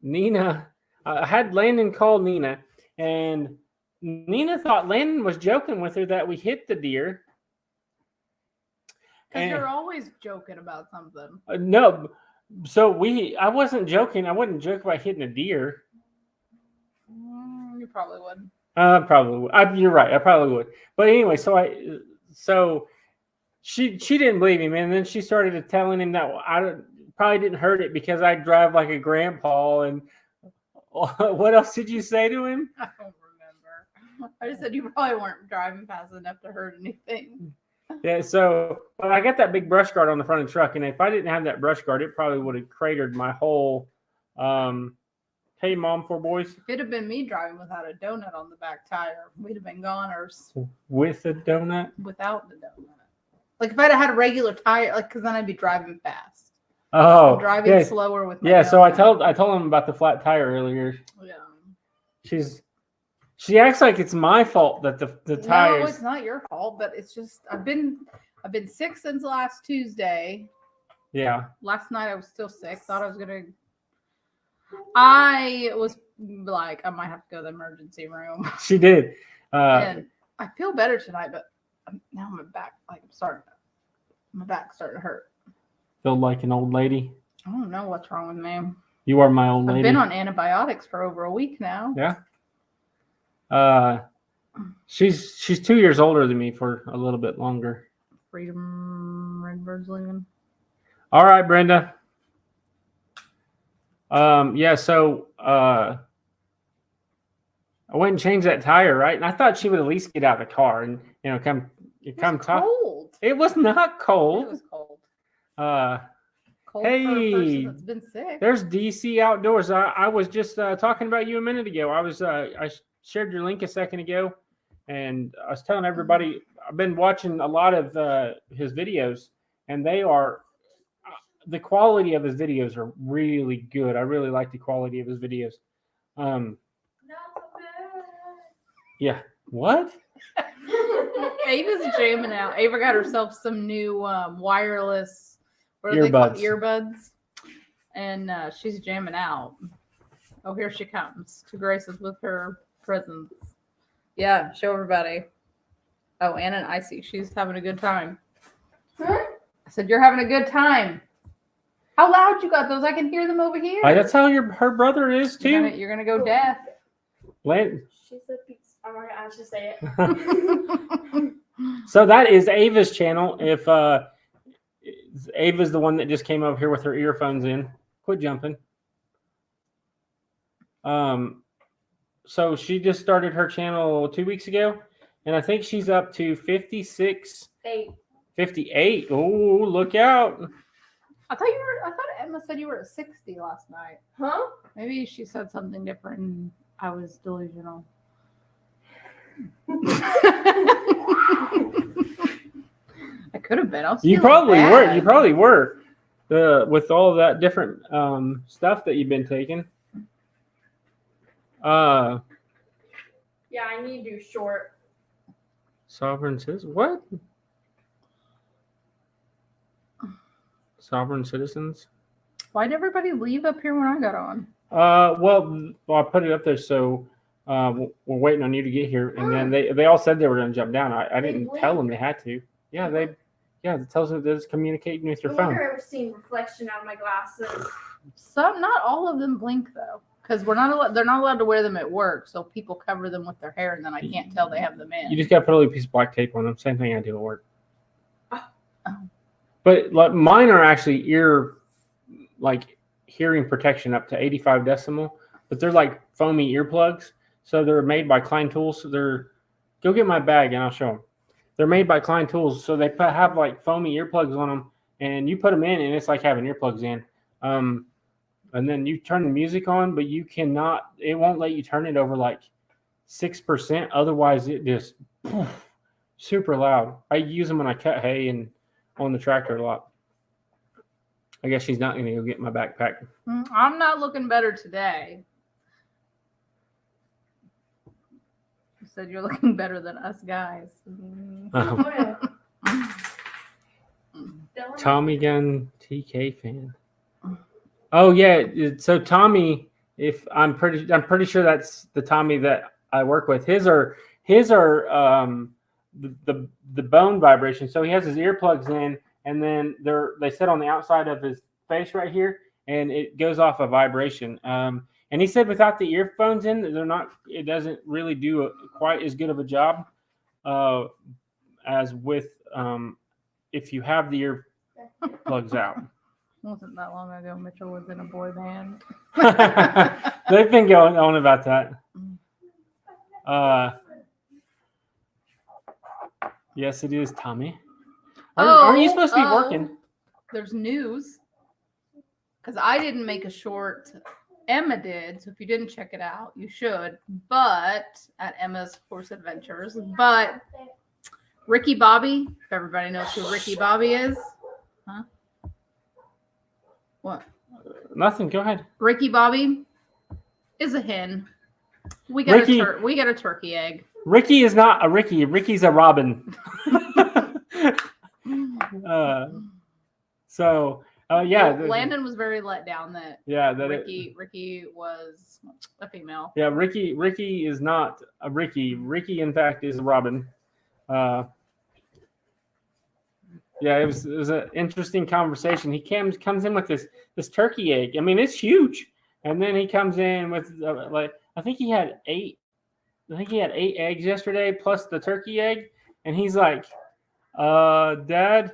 Nina, I had Landon call Nina, and Nina thought Landon was joking with her that we hit the deer. Because And- you're always joking about something. No, so I wasn't joking. I wouldn't joke about hitting a deer. You probably would. Probably would. You're right. I probably would. But anyway, so she didn't believe him, and then she started telling him that I probably didn't hurt it because I drive like a grandpa. And what else did you say to him? I don't remember. I just said you probably weren't driving fast enough to hurt anything. Yeah. So, but I got that big brush guard on the front of the truck, and if I didn't have that brush guard, it probably would have cratered my whole. Hey, Mom, 4 boys. If it had been me driving without a donut on the back tire, we'd have been goners With a donut. without the donut. Like if I'd have had a regular tire, like because then I'd be driving fast. Oh, I'm driving yeah. slower with my Yeah, so I donut. told him about the flat tire earlier. Yeah. She acts like it's my fault that the No, tires. it's not your fault, but it's just I've been sick since last Tuesday. Yeah. Last night I was still sick. I was like, I might have to go to the emergency room. She did. And I feel better tonight, but now my back, my back's starting to hurt. Feel like an old lady. I don't know what's wrong with me. You are my old lady. I've been on antibiotics for over a week now. Yeah. She's 2 years older than me for a little bit longer. Freedom Redbird's leaving. All right, Brenda. Yeah, so I went and changed that tire, right? And I thought she would at least get out of the car and come It come was talk. cold. It was not It cold. was cold. Uh Cold for a Hey, person that's been sick. there's DC Outdoors. I was just talking about you a minute ago. I shared your link a second ago. And I was telling everybody, I've been watching a lot of his videos, and they are the quality of his videos are really good. I really like the quality of his videos. Yeah. What? Ava's jamming out. Ava got herself some new wireless what are they called? Earbuds. And she's jamming out. Oh, here she comes to grace us with her presence. Yeah, show everybody. Oh, Anna and Icy, she's having a good time. I said, you're having a good time. How loud you got those? I can hear them over here. That's how her brother is too. You're gonna go deaf. She's a beast. I'm not gonna actually say it. So that is Ava's channel. If Ava's the one that just came over here with her earphones in, quit jumping. So she just started her channel 2 weeks ago, and I think she's up to 56, 58. Oh, look out! I thought Emma said you were at 60 last night. Huh? Maybe she said something different and I was delusional. I could have been. You probably were. You probably were. With all that different stuff that you've been taking. Yeah, I need to do short. Sovereign citizens. What? Sovereign citizens. Why did everybody leave up here when I got on? Well, I put it up there so we're waiting on you to get here, and then they all said they were going to jump down. I didn't tell them they had to. Yeah, it tells them that it's communicating with your I phone. wonder if I've seen reflection out of my glasses. Not all of them blink though, because they're not allowed to wear them at work. So people cover them with their hair, and then I can't tell they have them in. You just got to put a little piece of black tape on them. Same thing I do at work. Oh. But like mine are actually hearing protection up to 85 decibel, but they're like foamy earplugs. So they're made by Klein Tools. So go get my bag and I'll show them. They're made by Klein Tools. So they have like foamy earplugs on them, and you put them in and it's like having earplugs in. And then you turn the music on, but it won't let you turn it over like 6%. Otherwise it just super loud. I use them when I cut hay and on the tractor a lot. I guess she's not going to go get my backpack. I'm not looking better today. You said you're looking better than us guys. Tommy Gun TK fan. Oh yeah, so Tommy, I'm pretty sure that's the Tommy that I work with. His are the bone vibration. So he has his earplugs in, and then they sit on the outside of his face right here, and it goes off a vibration. And he said without the earphones in, it doesn't really do quite as good of a job as with if you have the earplugs out. It wasn't that long ago Mitchell was in a boy band. They've been going on about that. Yes, it is, Tommy. Aren't you supposed to be working? There's news. Because I didn't make a short. Emma did. So if you didn't check it out, you should. But at Emma's Horse Adventures. But Ricky Bobby, if everybody knows who Ricky Bobby is. Huh? What? Nothing. Go ahead. Ricky Bobby is a hen. We got a turkey egg. Ricky is not a Ricky. Ricky's a robin. Landon was very let down that Ricky was a female. Yeah, Ricky is not a Ricky. Ricky, in fact, is a robin. It was an interesting conversation. He comes in with this turkey egg. I mean, it's huge. And then he comes in with I think he had 8 eggs yesterday plus the turkey egg, and he's like, Dad,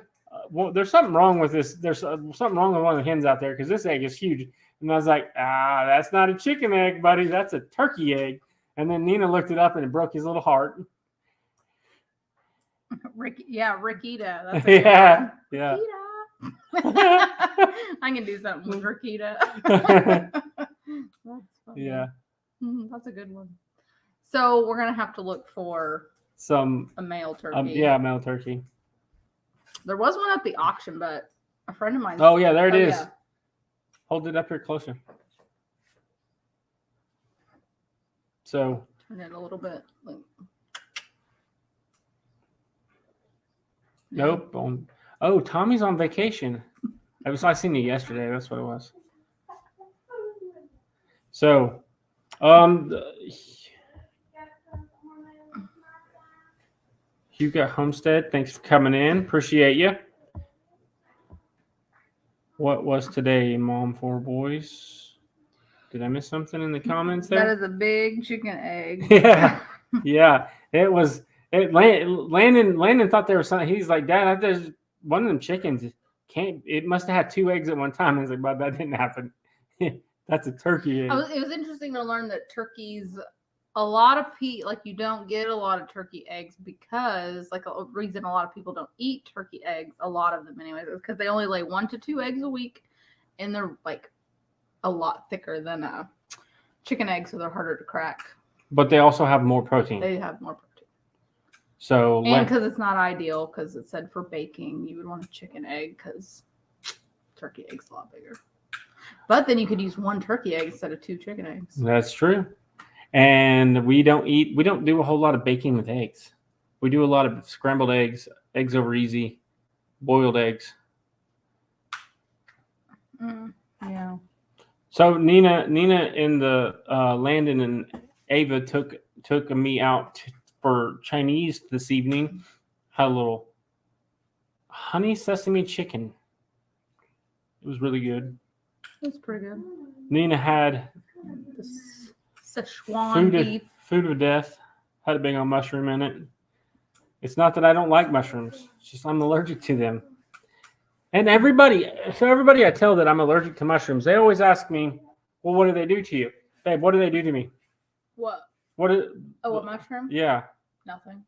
well, there's something wrong with this. There's something wrong with one of the hens out there because this egg is huge. And I was like, that's not a chicken egg, buddy. That's a turkey egg. And then Nina looked it up and it broke his little heart. Rikita. That's yeah. I can do something with Rikita. Yeah. That's a good one. So we're gonna have to look for some A male turkey. yeah, male turkey. There was one at the auction, but a friend of mine. Oh yeah, there it is. Yeah. Hold it up here closer. So Turn it a little bit. Like, nope. Oh, Tommy's on vacation. I seen you yesterday. That's what it was. So, Hugo Homestead, thanks for coming in. Appreciate you. What was today, Mom, 4 boys? Did I miss something in the comments That there? is a big chicken egg. Yeah, yeah. It was. Landon thought there was something. He's like, Dad, there's one of them chickens. It must have had 2 eggs at one time. I was like, but that didn't happen. That's a turkey egg. It was interesting to learn that turkeys, a lot of like you don't get a lot of turkey eggs because like a reason a lot of people don't eat turkey eggs, a lot of them anyways, is because they only lay 1 to 2 eggs a week, and they're like a lot thicker than chicken eggs, so they're harder to crack. But they also have more protein. They have more protein. So And because it's not ideal, because it said for baking, you would want a chicken egg because turkey egg's a lot bigger. But then you could use 1 turkey egg instead of 2 chicken eggs. that's true. And we don't do a whole lot of baking with eggs. We do a lot of scrambled eggs, eggs over easy, boiled eggs. Yeah. So Nina and the Landon and Ava took me out for Chinese this evening. Had a little honey sesame chicken. It was really good. That's pretty good. Nina had The Szechuan beef. food of death. Had a big old mushroom in it. It's not that I don't like mushrooms. It's just I'm allergic to them. And everybody I tell that I'm allergic to mushrooms, they always ask me, well, what do they do to you? Babe, what do they do to me? What? What mushroom? Yeah. Nothing.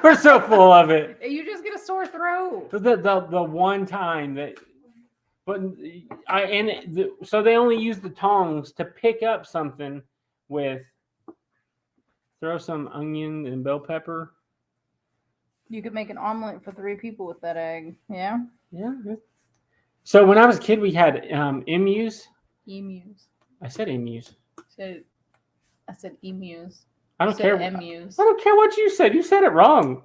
We're so full of it. You just get a sore throat. The one time that, so they only use the tongs to pick up something with. Throw some onion and bell pepper. You could make an omelet for 3 people with that egg. Yeah. Yeah. So when I was a kid, we had emus. Emus. I said emus. I said emus. I don't care. Emus. I don't care what you said. You said it wrong.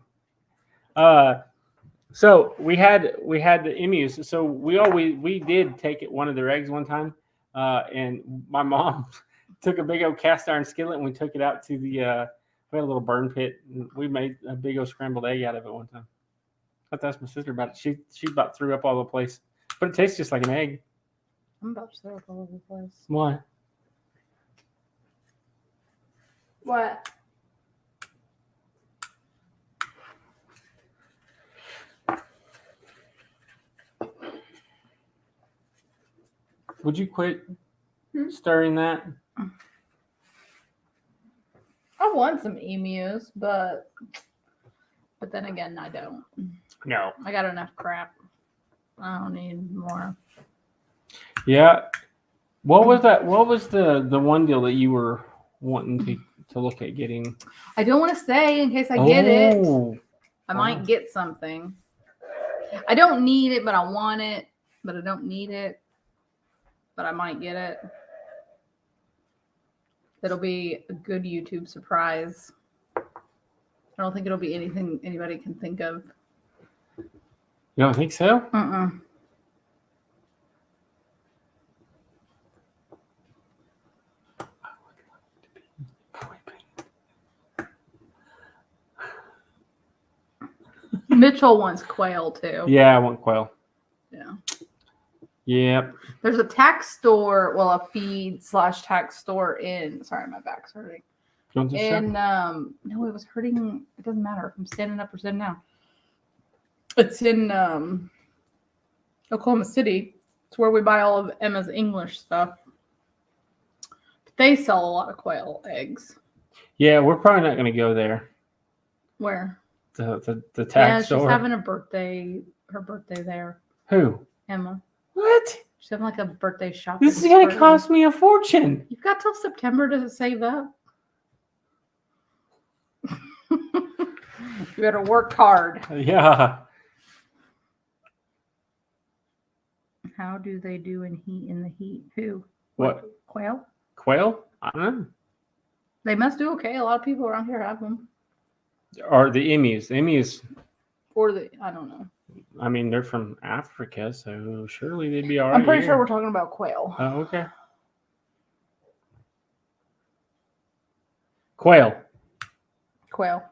So we had the emus. So we did take one of their eggs one time, and my mom took a big old cast iron skillet and we took it out to we had a little burn pit and we made a big old scrambled egg out of it one time. I asked my sister about it. She about threw up all the place, but it tastes just like an egg. I'm about to throw up all over the place. Why? What? Would you quit stirring that? I want some emus, but then again, I don't. No. I got enough crap. I don't need more. Yeah. What was that? What was the one deal that you were wanting to look at getting? I don't want to say in case I get it. Oh. I might get something. I don't need it, but I want it. But I don't need it. But I might get it. It'll be a good YouTube surprise. I don't think it'll be anything anybody can think of. You don't think so? Mitchell wants quail too. Yeah, I want quail. Yeah. Yep. There's a tack store, well, a feed/tack store in. Sorry, my back's hurting. And no, it was hurting. It doesn't matter if I'm standing up or sitting down. It's in Oklahoma City. It's where we buy all of Emma's English stuff. But they sell a lot of quail eggs. Yeah, we're probably not going to go there. Where? The tax Yeah, store. she's having her birthday there. Who? Emma. What? She's having like a birthday shopping. This is going to cost me a fortune. You've got till September to save up. You better work hard. Yeah. How do they do in the heat? Who? What? Quail? Quail? I don't know. They must do okay. A lot of people around here have them. Or the emus. The emus, Or I don't know. I mean, they're from Africa, so surely they'd be all right. I'm pretty sure here. we're talking about quail. Oh, okay. Quail. Quail.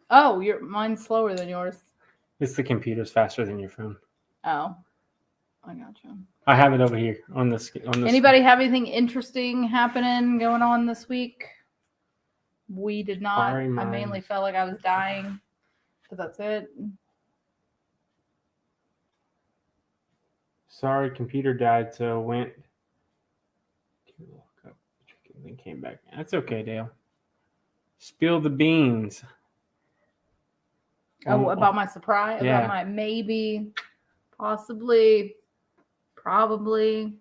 Oh, mine's slower than yours. It's the computer's faster than your phone. Oh, I gotcha. I have it over here on this. Anybody have anything interesting happening going on this week? We did not. Sorry, I mine. mainly felt like I was dying, but that's it. Sorry, computer died, so went to look up, then came back. That's okay, Dale. Spill the beans. Oh, about my surprise? Yeah. About my maybe, possibly, probably.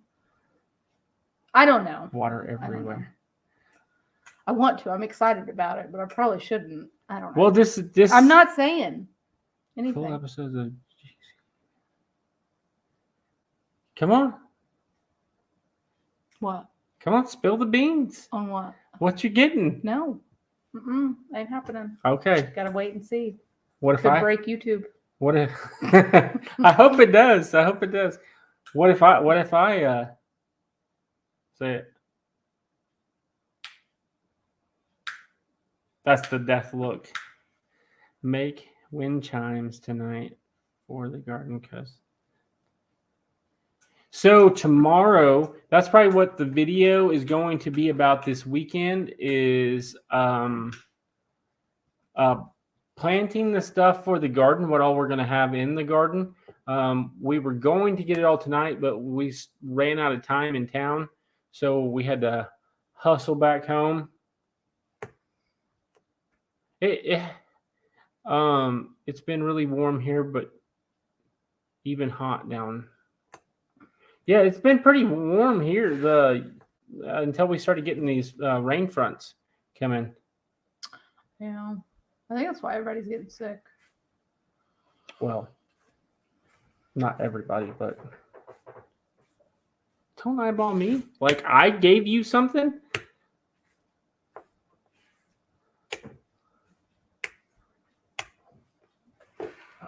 I don't know. Water I don't know. everywhere. I want to. I'm excited about it, but I probably shouldn't. I don't know. Well, this. I'm not saying anything. Full episodes of. Come on, What? come on, spill the beans. On what? What you getting? No. Ain't happening. Okay. Gotta wait and see. What if Could break YouTube. What if? I hope it does. I hope it does. What if I? Say it. That's the death look. Make wind chimes tonight for the garden cuz. So tomorrow, that's probably what the video is going to be about this weekend is planting the stuff for the garden, what all we're going to have in the garden. We were going to get it all tonight, but we ran out of time in town. So we had to hustle back home. It's been really warm here, but even hot down. Yeah, it's been pretty warm here until we started getting these rain fronts coming. Yeah. I think that's why everybody's getting sick. Well, not everybody, but don't eyeball me. Like I gave you something.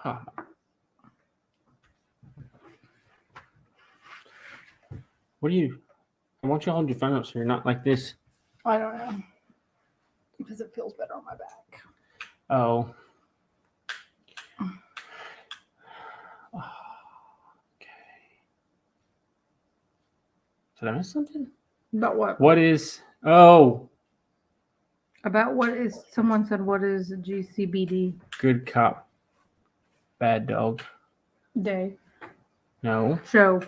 Oh. What do you? I want you to hold your phone up so you're not like this. I don't know. Because it feels better on my back. Oh. Okay. Did I miss something? About what? What is? Oh, About what is? Someone said, what is GCBD good cop, bad dog. day? No. Show.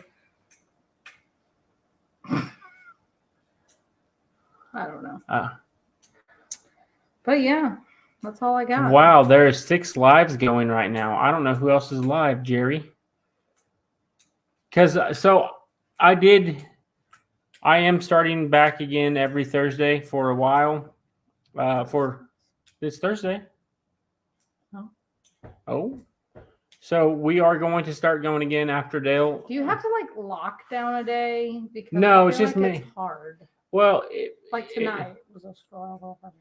I don't know. But yeah, that's all I got. Wow, there are 6 lives going right now. I don't know who else is live, Jerry. Because I am starting back again every Thursday for a while. For this Thursday. Oh. So we are going to start going again after Dale. Do you have to like lock down a day? Because No, I it's feel just like me. It's hard. Well, Like tonight was a struggle for me.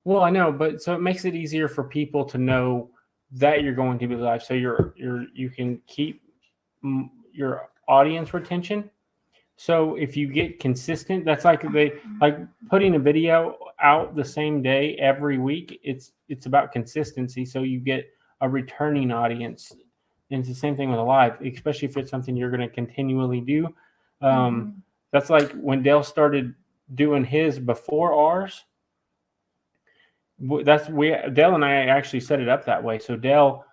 Well, I know, but so it makes it easier for people to know that you're going to be live, so you can keep your audience retention. So if you get consistent, that's like putting a video out the same day every week. It's about consistency, so you get a returning audience. And it's the same thing with a live, especially if it's something you're going to continually do. That's like when Dale started doing his before ours. Dale and I actually set it up that way. So Dale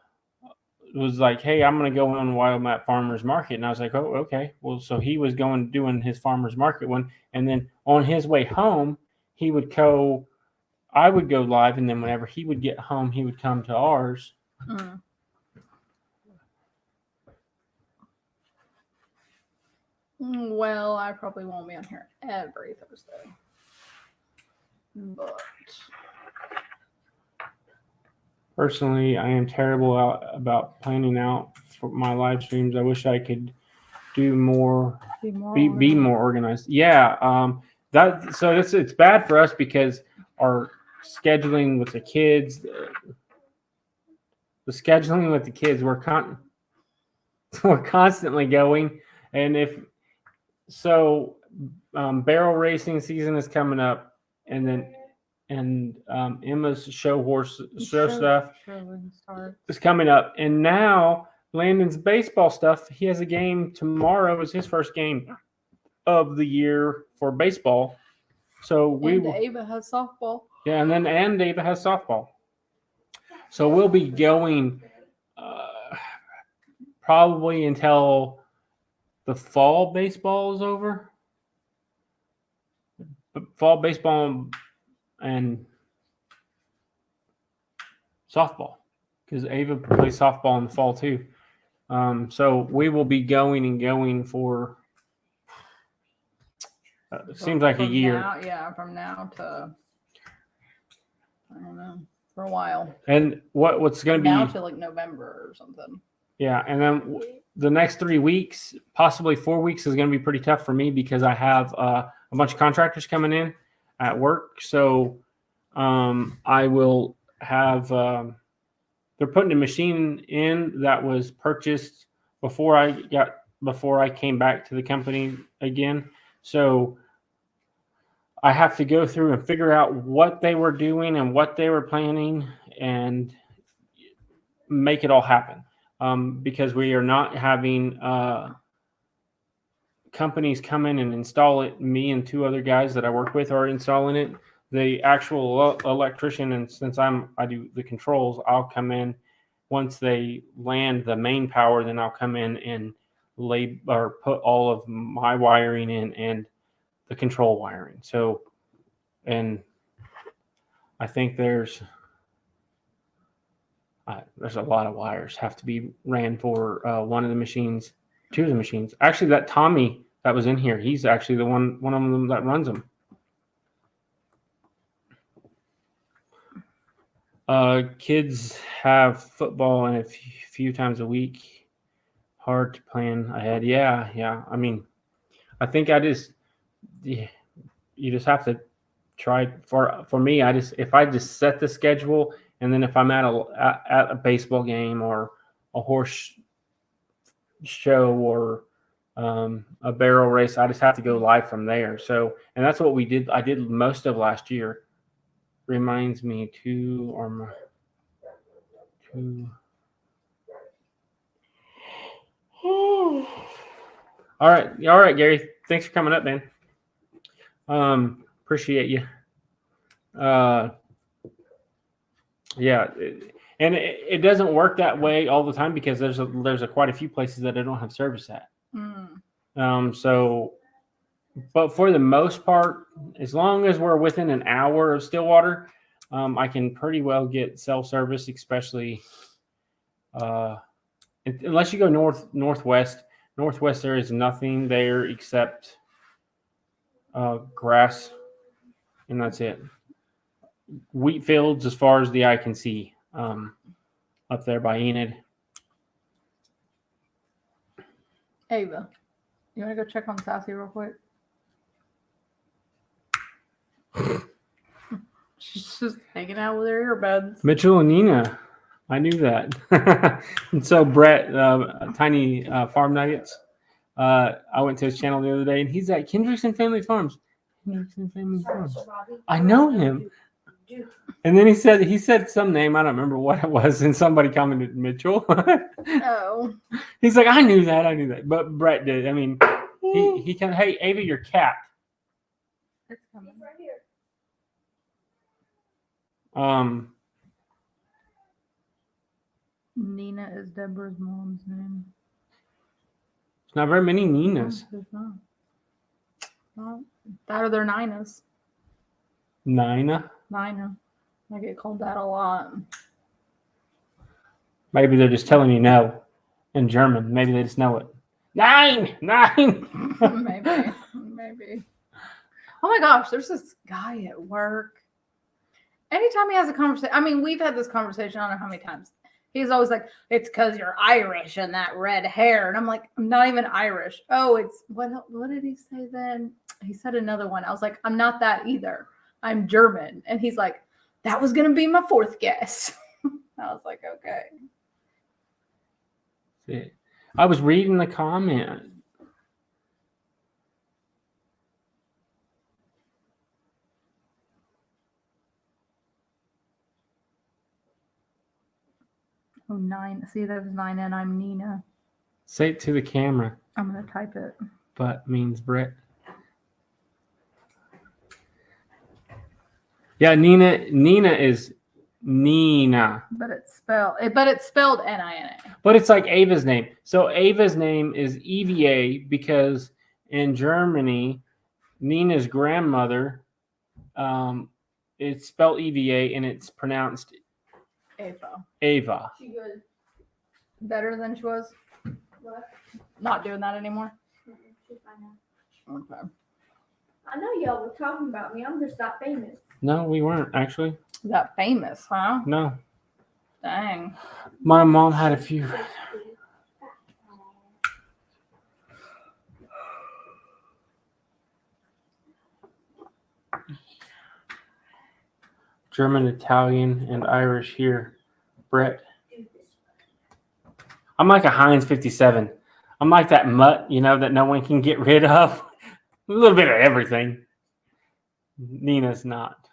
was like, "Hey, I'm going to go on Wild Map Farmers Market," and I was like, "Oh, okay." Well, so he was doing his farmers market one, and then on his way home, I would go live, and then whenever he would get home, he would come to ours. Well, I probably won't be on here every Thursday. But Personally, I am terrible about planning out for my live streams. I wish I could do more, Be more. be organized. more organized. Yeah. It's bad for us because our scheduling with the kids, we're constantly going, and barrel racing season is coming up, and Emma's show stuff is coming up, and now Landon's baseball stuff. He has a game tomorrow. Is his first game of the year for baseball. So Ava has softball. Yeah, and Ava has softball. So we'll be going probably until the fall baseball is over. Fall baseball and softball, because Ava plays softball in the fall too. So we will be going for it seems like a year. From now to, I don't know, for a while. And what's going to be now to like November or something. Yeah, and then the next 3 weeks, possibly 4 weeks, is going to be pretty tough for me because I have a bunch of contractors coming in at work. So I will have they're putting a machine in that was purchased before I came back to the company again. So I have to go through and figure out what they were doing and what they were planning and make it all happen. Because we are not having companies come in and install it. Me and 2 other guys that I work with are installing it. The actual electrician, and since I do the controls, I'll come in once they land the main power. Then I'll come in and put all of my wiring in and the control wiring. So, and I think there's a lot of wires have to be ran for one of the machines, 2 of the machines. Actually, that Tommy that was in here, he's actually the one of them that runs them. Kids have football and a few times a week. Hard to plan ahead. Yeah. I mean, I think you just have to try. For me, if I just set the schedule, and then if I'm at a baseball game or a horse show or a barrel race, I just have to go live from there. So, and that's what we did. I did most of last year. Reminds me 2 or more. 2. All right, Gary. Thanks for coming up, man. Appreciate you. Yeah, and it doesn't work that way all the time because there's quite a few places that I don't have service at. But for the most part, as long as we're within an hour of Stillwater, I can pretty well get cell service, especially unless you go northwest. Northwest, there is nothing there except grass, and that's it. Wheat fields as far as the eye can see up there by Enid. Ava, you want to go check on Sassy real quick? She's just hanging out with her earbuds. Mitchell and Nina, I knew that. And so Brett, Tiny Farm Nuggets, I went to his channel the other day, and he's at Kendricks and Family Farms. Kendricks and Family Farms. I know him. And then he said some name, I don't remember what it was, and somebody commented Mitchell. Oh. He's like, I knew that. But Brett did. I mean, he can. Hey, Ava, your cat. It's coming. Right here. Nina is Deborah's mom's name. There's not very many Ninas. No, there's not. Well, that or they're Ninas. Nina. Nina. I get called that a lot. Maybe they're just telling you no in German. Maybe they just know it. Nine. Maybe. Oh my gosh, there's this guy at work, Anytime he has a conversation, I mean, we've had this conversation, I don't know how many times. He's always like, it's because you're Irish and that red hair. And I'm like, I'm not even Irish. Oh, it's, what did he say then? He said another one. I was like, I'm not that either. I'm German. And he's like, that was going to be my fourth guess. I was like, okay. I was reading the comment. Oh, 9. See, that was 9, and I'm Nina. Say it to the camera. I'm going to type it. But means Brett. Yeah, Nina is Nina. But it's spelled Nina. But it's like Ava's name. So Ava's name is EVA because in Germany, Nina's grandmother, it's spelled EVA and it's pronounced Ava. She good. Better than she was? What? Not doing that anymore? She's fine now. Okay. I know y'all were talking about me. I'm just not famous. No, we weren't actually. That famous, huh? No. Dang. My mom had a few. German, Italian, and Irish here. Brett. I'm like a Heinz 57. I'm like that mutt, that no one can get rid of. A little bit of everything. Nina's not.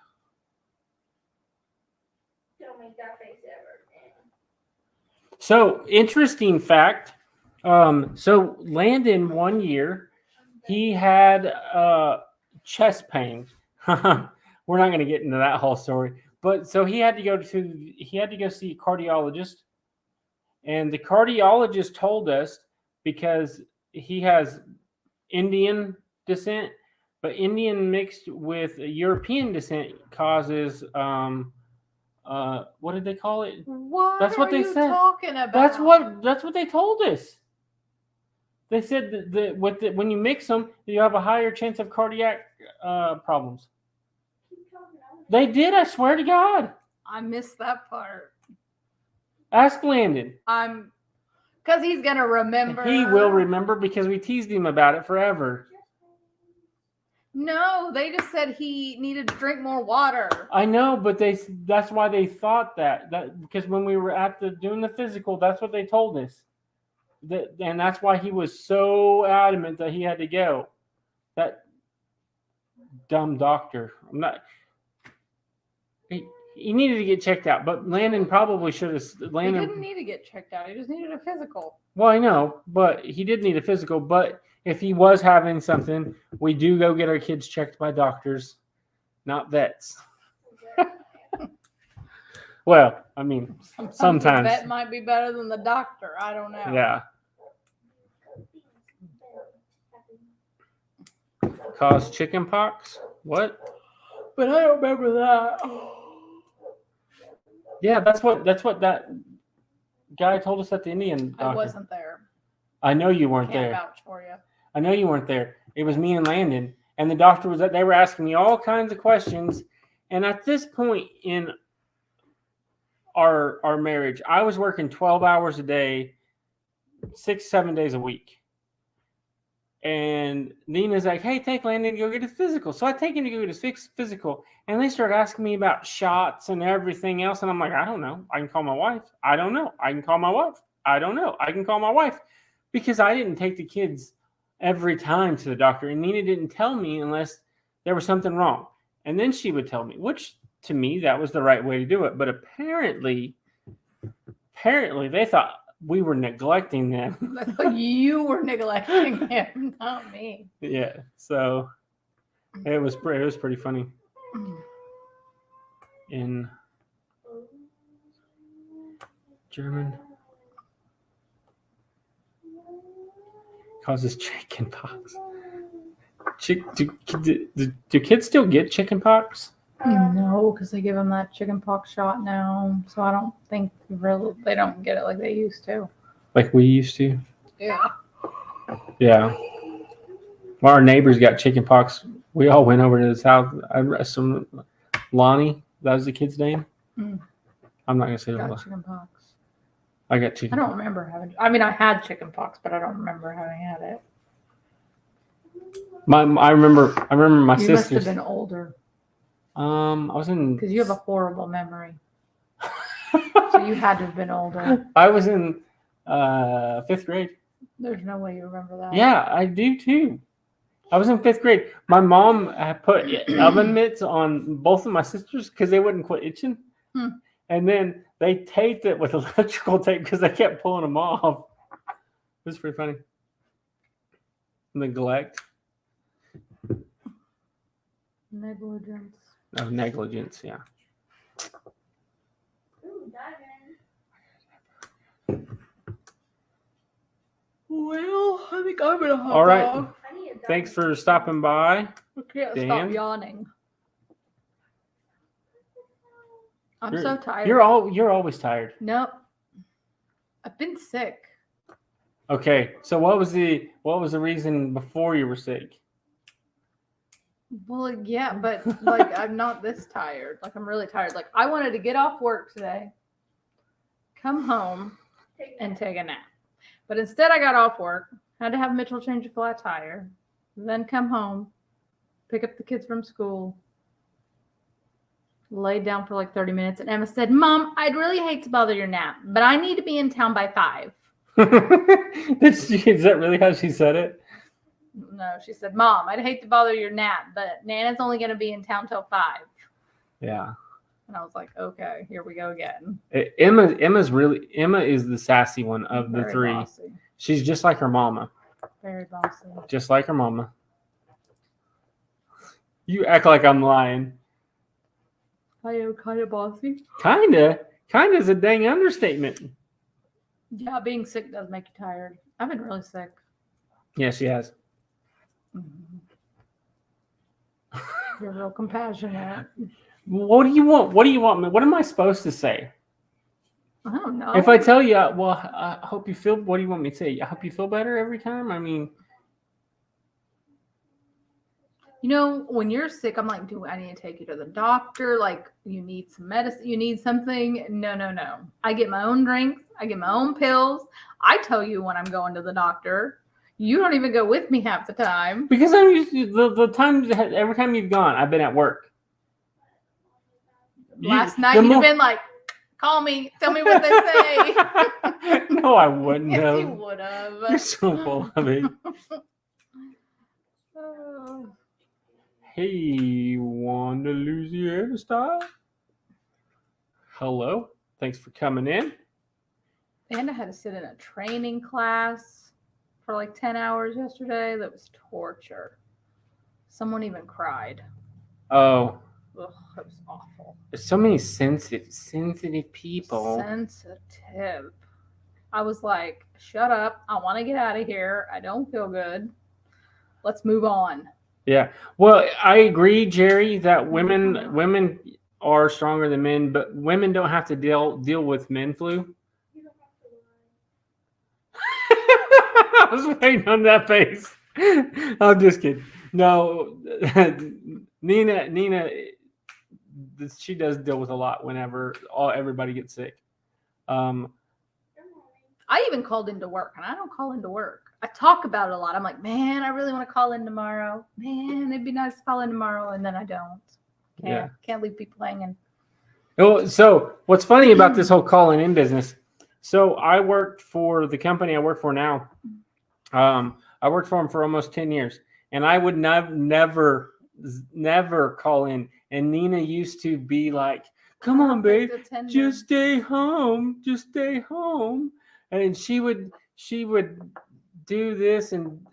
Don't make that face ever. So, interesting fact. So Landon, one year, he had chest pain. We're not going to get into that whole story, but so he had to go see a cardiologist, and the cardiologist told us because he has Indian descent, but Indian mixed with European descent causes what did they call it? What That's what are they you said. talking about? That's what they told us. They said that when you mix them, you have a higher chance of cardiac problems. They did, I swear to God. I missed that part. Ask Landon. Because he's going to remember. He will remember because we teased him about it forever. No, they just said he needed to drink more water. I know, but that's why they thought that because when we were doing the physical, that's what they told us. And that's why he was so adamant that he had to go. That dumb doctor. He needed to get checked out, but Landon probably should have. He didn't need to get checked out. He just needed a physical. Well, I know, but he did need a physical. But if he was having something, we do go get our kids checked by doctors, not vets. Well, I mean, sometimes. The vet might be better than the doctor. I don't know. Yeah. Cause chicken pox? What? But I don't remember that. Yeah, that's what that guy told us at the Indian doctor. I wasn't there. I know you weren't Can't there. vouch for you. I know you weren't there. It was me and Landon, and the doctor was. They were asking me all kinds of questions, and at this point in our marriage, I was working 12 hours a day, 6-7 days a week. And Nina's like, "Hey, take Landon to go get his physical." So I take him to go get his physical, and they start asking me about shots and everything else, and I'm like, "I don't know. I can call my wife. I don't know. I can call my wife. I don't know. I can call my wife," because I didn't take the kids every time to the doctor, and Nina didn't tell me unless there was something wrong, and then she would tell me, which to me that was the right way to do it. But apparently they thought we were neglecting them. I thought you were neglecting him, not me. Yeah, so it was pretty funny. In German, causes chicken pox. Do kids still get chicken pox? No, because they give them that chicken pox shot now. So I don't think they don't get it like they used to. Like we used to? Yeah. Yeah. Well, our neighbors got chicken pox. We all went over to his house. Lonnie, That was the kid's name. Mm. I'm not gonna say Got that. chicken pox. I got chicken. I don't remember having. I mean, I had chicken pox, but I don't remember having had it. I remember my You must have sisters. been older I was in. because you have a horrible memory. So you had to have been older. I was in 5th grade. There's no way you remember that. Yeah, I do too. I was in 5th grade. My mom had put oven mitts on both of my sisters because they wouldn't quit itching. Hmm. And then they taped it with electrical tape because they kept pulling them off. It was pretty funny. Neglect Negligence. of negligence, yeah. Ooh, diamond. Well, I think I'm gonna hop All right. off. I need a diamond. Thanks for stopping by. I can't Dan? stop yawning. I'm You're- so tired. You're always tired. Nope. I've been sick. Okay, so what was the reason before you were sick? Well, yeah, but like I'm not this tired. Like I'm really tired. Like I wanted to get off work today, come home, and take a nap. But instead I got off work, had to have Mitchell change a flat tire, then come home, pick up the kids from school, laid down for like 30 minutes, and Emma said, "Mom, I'd really hate to bother your nap, but I need to be in town by 5." Is that really how she said it? No, she said, "Mom, I'd hate to bother your nap, but Nana's only going to be in town till 5." Yeah. And I was like, okay, here we go again. Emma is the sassy one of the Very three. bossy. She's just like her mama. Very bossy. Just like her mama. You act like I'm lying. I am kind of bossy. Kinda is a dang understatement. Yeah, being sick does make you tired. I've been really sick. Yeah, she has. You're real compassionate. What do you want? What do you want me? What am I supposed to say? I don't know. If I tell you, well, I hope you feel. What do you want me to say? I hope you feel better every time. I mean, you know, when you're sick, I'm like, do I need to take you to the doctor? Like, you need some medicine? You need something? No. I get my own drinks. I get my own pills. I tell you when I'm going to the doctor. You don't even go with me half the time. because I'm used to the time. Every time you've gone, I've been at work. Last night you'd have been like, call me, tell me what they say. No, I wouldn't Yes, have. you would have. You're so full of it. Oh. Hey, Wanda Louisiana style. Hello. Thanks for coming in. And I had to sit in a training class for like 10 hours yesterday. That was torture. Someone even cried. Oh, Ugh, it was awful. there's so many sensitive people. Sensitive. I was like, shut up. I want to get out of here. I don't feel good. Let's move on. Yeah. Well, I agree, Jerry, that women are stronger than men, but women don't have to deal with men flu. You don't have to lie. I was waiting on that face. I'm just kidding. No, Nina, she does deal with a lot whenever everybody gets sick. I even called into work, and I don't call into work. I talk about it a lot. I'm like, man, I really want to call in tomorrow. Man, it'd be nice to call in tomorrow, and then I don't. Can't leave people hanging. Oh, so what's funny about this whole calling in business? So I worked for the company I work for now. I worked for them for almost 10 years, and I would never call in. And Nina used to be like, "Come on, babe, just stay home, and she would do this, and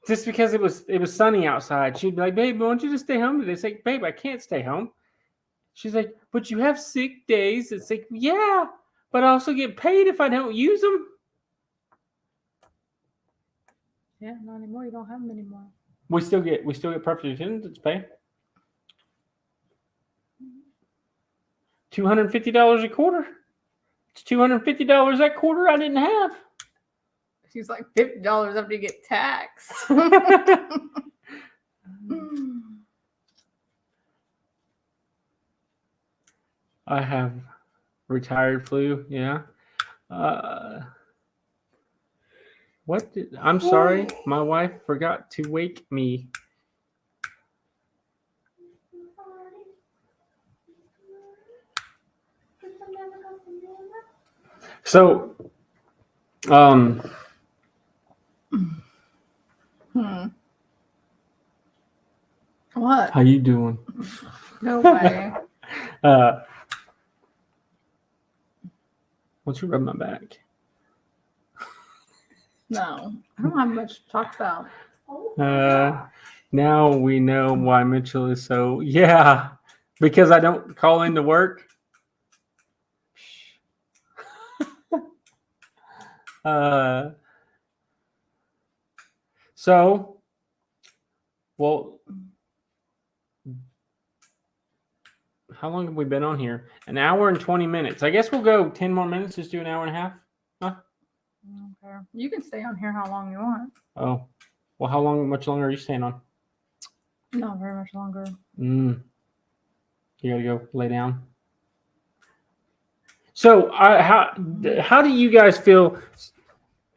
just because it was sunny outside, she'd be like, "Babe, why don't you just stay home today?" It's like, "Babe, I can't stay home." She's like, "But you have sick days." It's like, "Yeah, but I also get paid if I don't use them." Yeah, not anymore. You don't have them anymore. We still get perfect attendance pay. $250 a quarter. It's $250 that quarter I didn't have. She's like $50 after you get taxed. I have retired flu. Yeah. What did, I'm sorry. My wife forgot to wake me. So, What? how you doing? No way. What's you rub my back? No, I don't have much to talk about. Now we know why Mitchell is so, yeah, because I don't call into work. So, well, how long have we been on here? An hour and 20 minutes. I guess we'll go 10 more minutes. Just do an hour and a half. Okay. You can stay on here how long you want. Oh, well, how long? Much longer are you staying on? Not very much longer. You gotta go lay down. So, how do you guys feel?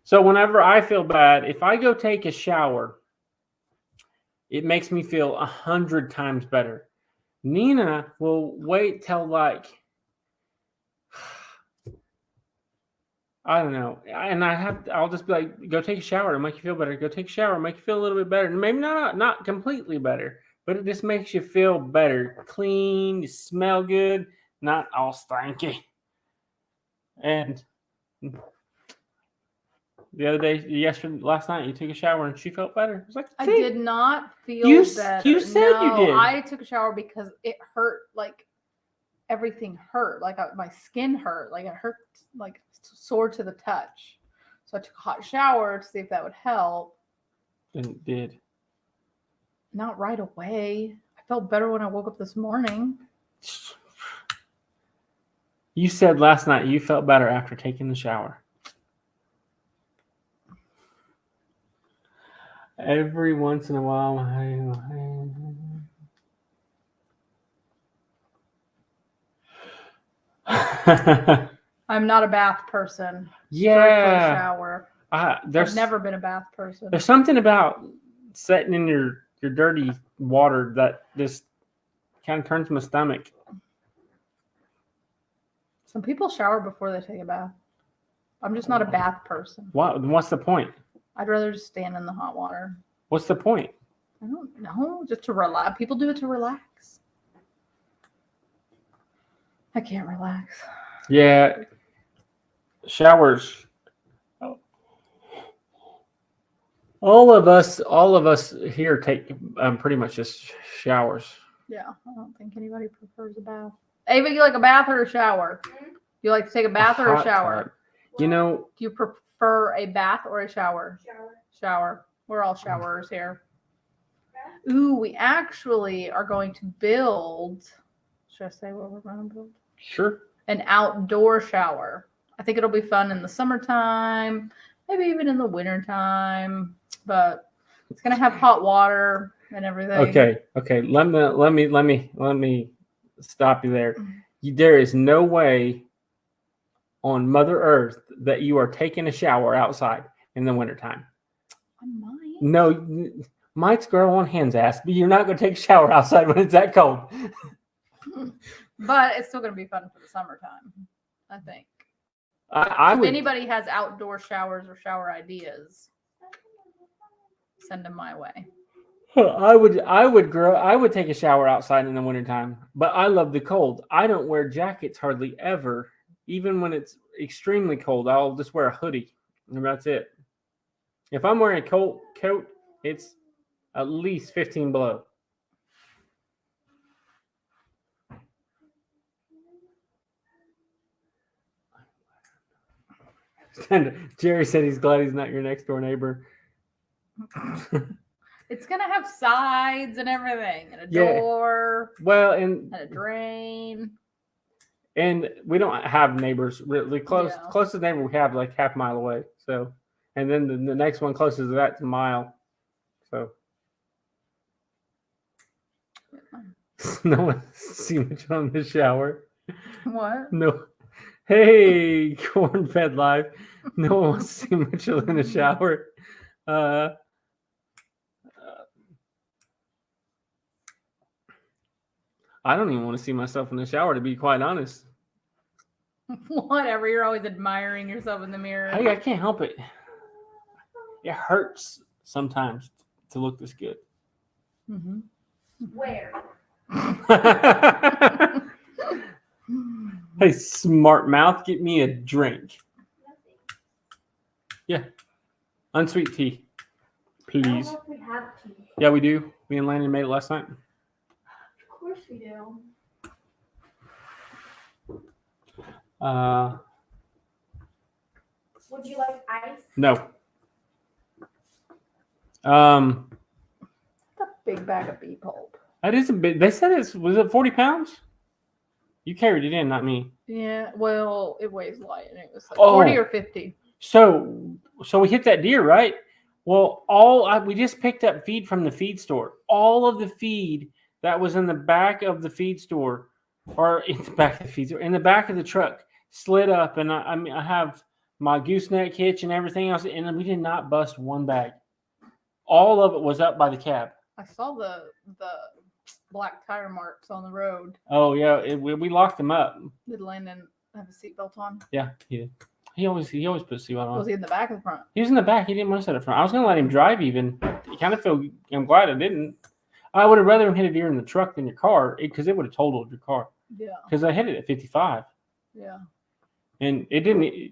So, whenever I feel bad, if I go take a shower, it makes me feel 100 times better. Nina will wait till like, I don't know, and I'll just be like, go take a shower, it'll make you feel better. Go take a shower, make you feel a little bit better. Maybe not completely better, but it just makes you feel better, clean, you smell good, not all stanky. And the other day, last night, you took a shower and she felt better. I was like, I "See, did not feel You better. said you did. I took a shower because it hurt. Like everything hurt. Like my skin hurt. Like it hurt. Like sore to the touch. So I took a hot shower to see if that would help. And it did. Not right away. I felt better when I woke up this morning. You said last night you felt better after taking the shower. Every once in a while, I'm not a bath person. Strictly yeah. shower. I've never been a bath person. There's something about sitting in your dirty water that just kind of turns my stomach. Some people shower before they take a bath. I'm just not a bath person. What's the point? I'd rather just stand in the hot water. What's the point? I don't know. Just to relax. People do it to relax. I can't relax. Yeah. Showers. All of us here take pretty much just showers. Yeah, I don't think anybody prefers a bath. Ava, you like a bath or a shower? You like to take a bath or a hot shower? tub. You know, Do you prefer a bath or a shower? Shower. Shower. We're all showerers here. Ooh, we actually are going to build. Should I say what we're going to build? sure. An outdoor shower. I think it'll be fun in the summertime, maybe even in the wintertime, but it's going to have hot water and everything. Okay. Let me stop you there. There is no way on Mother Earth that you are taking a shower outside in the wintertime. I might. No, might grow on hen's ass, but you're not going to take a shower outside when it's that cold. But it's still going to be fun for the summertime, I think. If anybody has outdoor showers or shower ideas, send them my way. I would take a shower outside in the wintertime, but I love the cold. I don't wear jackets hardly ever. Even when it's extremely cold, I'll just wear a hoodie, and that's it. If I'm wearing a coat, it's at least 15 below. Jerry said he's glad he's not your next door neighbor. It's going to have sides and everything, and a Yeah. door, Well, and and a drain. And we don't have neighbors really close. Yeah. Closest neighbor we have like half a mile away. So, and then the next one closest to that's a mile. So, no one see much on the shower. What? No. Hey, corn fed live. No one wants to see Mitchell in the shower. I don't even want to see myself in the shower, to be quite honest. Whatever. You're always admiring yourself in the mirror. Hey, I can't help it. It hurts sometimes to look this good. Mm-hmm. Where? Hey, smart mouth, get me a drink. Yeah. Unsweet tea. I don't Please. know if we have tea. Yeah, we do. Me and Landon made it last night. Of course we do. Would you like ice? No. That's a big bag of bee pulp. That is a bit. They said was it 40 pounds? You carried it in, not me. Yeah, well, it weighs light, and it was like Oh. 40 or 50. So we hit that deer, right? Well, we just picked up feed from the feed store. All of the feed that was in the back of the feed store, or in the back of the feed store, in the back of the truck, slid up, and I have my gooseneck hitch and everything else, and we did not bust one bag. All of it was up by the cab. I saw the black tire marks on the road. Oh yeah, we locked them up. Did Landon have a seatbelt on? Yeah, he did. He always puts seatbelt on. Was he in the back or the front? He was in the back. He didn't want to sit up front. I was going to let him drive even. I'm glad I didn't. I would have rather him hit a deer in the truck than your car because it would have totaled your car. Yeah. Because I hit it at 55. Yeah. And it didn't. Did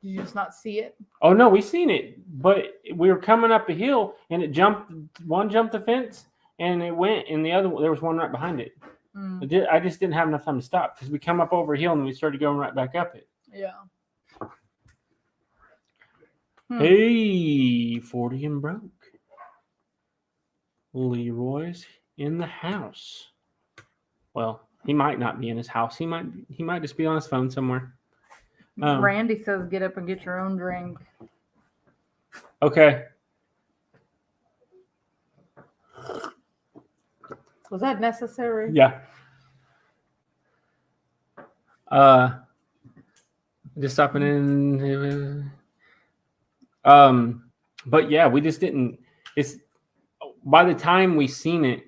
you just not see it? Oh, no, we seen it. But we were coming up a hill and it jumped. One jumped the fence and it went. And the other, there was one right behind it. Mm. I just didn't have enough time to stop because we come up over a hill and we started going right back up it. Yeah. Hey, 40 and broke. Leroy's in the house. Well, he might not be in his house. He might just be on his phone somewhere. Randy says get up and get your own drink. Okay. Was that necessary? Yeah. Just stopping in. But yeah, we just didn't. It's by the time we seen it,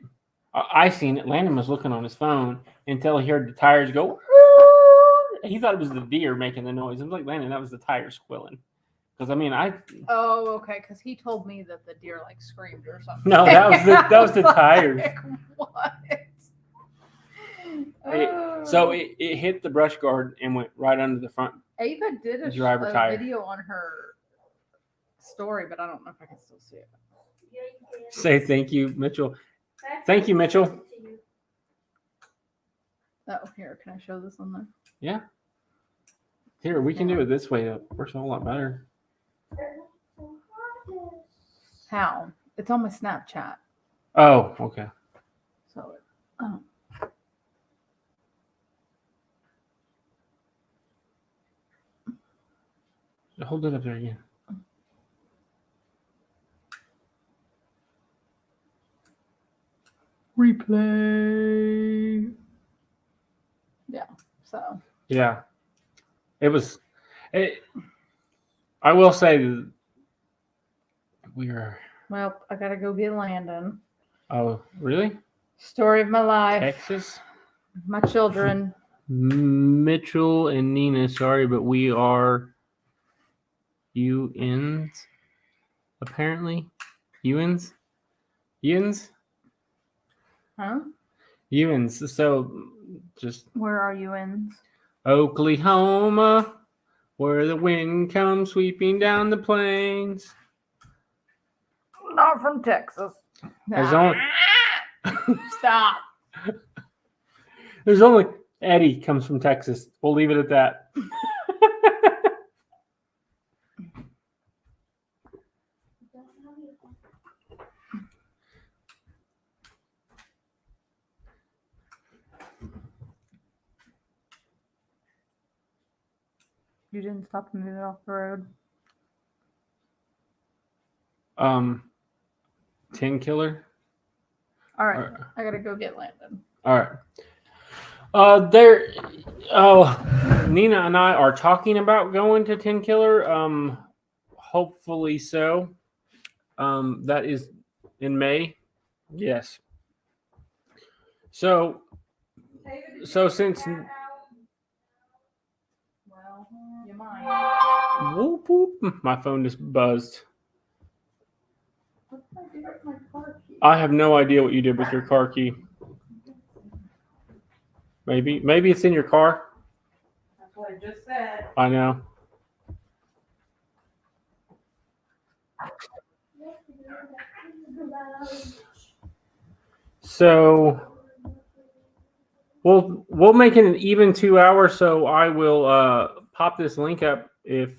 I seen it. Landon was looking on his phone until he heard the tires go. He thought it was the deer making the noise. I was like, Landon, that was the tires squealing. Because I mean, Oh, okay. Because he told me that the deer like screamed or something. No, that was the tires. Like, what? So it hit the brush guard and went right under the front. Ava did a driver tire. video on her story, but I don't know if I can still see it. Say thank you, Mitchell. Thank you, Mitchell. Oh, here, can I show this on there? Yeah. Here, we can do it this way. It works a whole lot better. How? It's on my Snapchat. Oh, okay. So, oh. Hold it up there again. Replay. Yeah. So. Yeah. It was. I will say that we are. Well, I gotta go get Landon. Oh, really? Story of my life. Texas? My children. Mitchell and Nina, sorry, but we are UNs, apparently. UNs? Huh? UNs. So just Where are you in? Oklahoma, where the wind comes sweeping down the plains. Not from Texas. There's only Stop. There's only Eddie comes from Texas. We'll leave it at that. You didn't stop and move it off the road. 10 killer. All right. I gotta go get Landon. All right. There. Oh, Nina and I are talking about going to Tin Killer. Hopefully so. That is in May. Yes. So since Well, you might. whoop whoop, my phone just buzzed. What did I do with my car key? I have no idea what you did with your car key. Maybe it's in your car. That's what I just said. I know. So we'll make it an even 2 hours. So I will pop this link up if.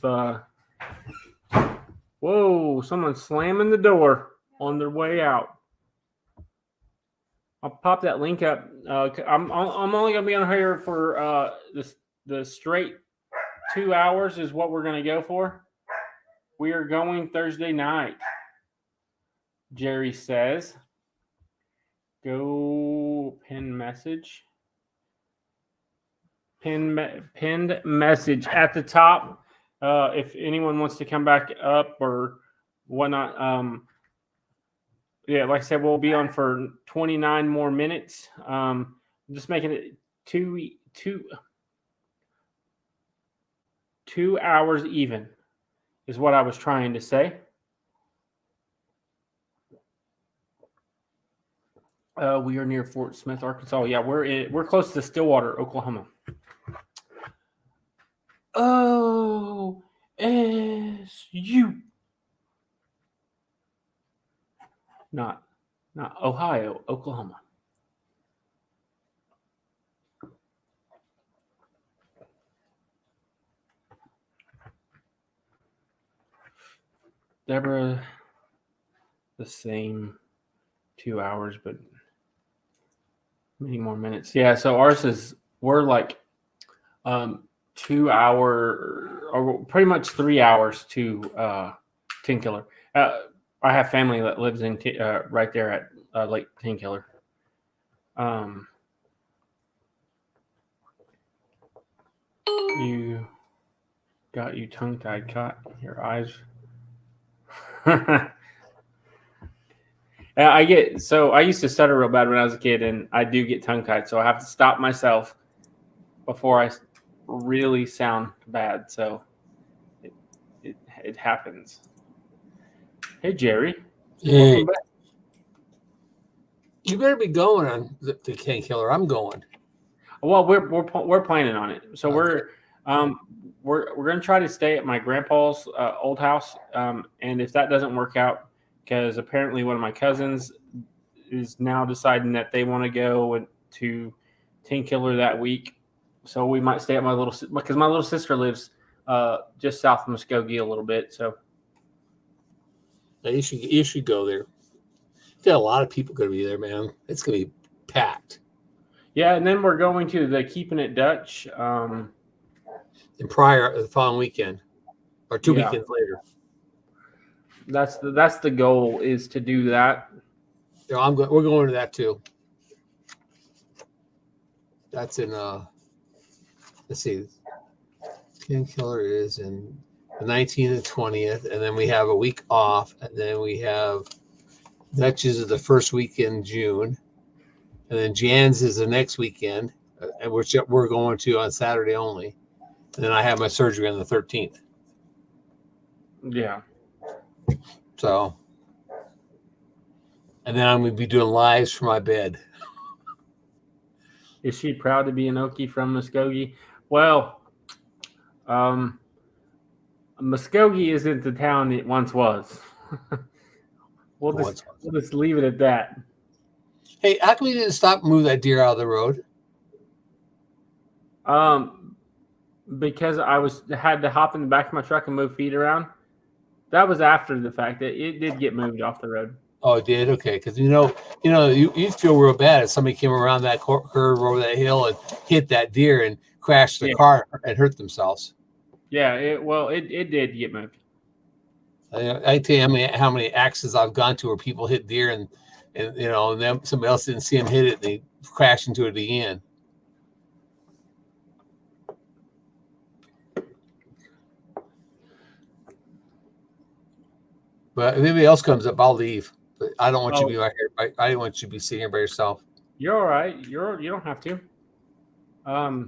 Whoa! Someone's slamming the door on their way out. I'll pop that link up. I'm only gonna be on here for the straight 2 hours is what we're gonna go for. We are going Thursday night. Jerry says, "Go pin message." Pinned message at the top. If anyone wants to come back up or whatnot. Yeah, like I said, we'll be on for 29 more minutes. Just making it two hours even is what I was trying to say. We are near Fort Smith, Arkansas. Yeah, we're close to Stillwater, Oklahoma. OSU. Not Ohio, Oklahoma. Deborah, the same 2 hours, but many more minutes. Yeah, so ours is we're like 2 hour or pretty much 3 hours to Tin Killer. I have family that lives in right there at Lake Tin Killer. You got you tongue tied, caught your eyes. I used to stutter real bad when I was a kid, and I do get tongue tied, so I have to stop myself before I really sound bad. So it happens. Hey, Jerry. Hey. You better be going on the Tin Killer. I'm going. Well, we're planning on it. So we're going to try to stay at my grandpa's old house, and if that doesn't work out, because apparently one of my cousins is now deciding that they want to go to Tin Killer that week, so we might stay at because my little sister lives just south of Muskogee a little bit. So you should go there. Got a lot of people going to be there, man. It's going to be packed. Yeah, and then we're going to the Keeping It Dutch. And the following weekend, or 2 weekends later. That's the goal, is to do that. Yeah, we're going to that too. That's in let's see. Tin Killer is in the 19th and 20th, and then we have a week off, and then we have Dutch's is the first week in June, and then Jan's is the next weekend, and we're going to on Saturday only. And then I have my surgery on the 13th. Yeah. So, and then I'm going to be doing lives from my bed. Is she proud to be an Okie from Muskogee? Well, Muskogee isn't the town it once was. We'll just leave it at that. Hey, how come you didn't stop and move that deer out of the road? Because I had to hop in the back of my truck and move feet around. That was after the fact that it did get moved off the road. Oh, it did? Okay, because you feel real bad if somebody came around that curve over that hill and hit that deer and crashed the car and hurt themselves. Yeah, it did get moved. I tell you how many accidents I've gone to where people hit deer and then somebody else didn't see them hit it and they crashed into it again. But if anybody else comes up, I'll leave. But I don't want you to Oh. be right here. I don't want you to be sitting here by yourself. You're all right. You don't have to. I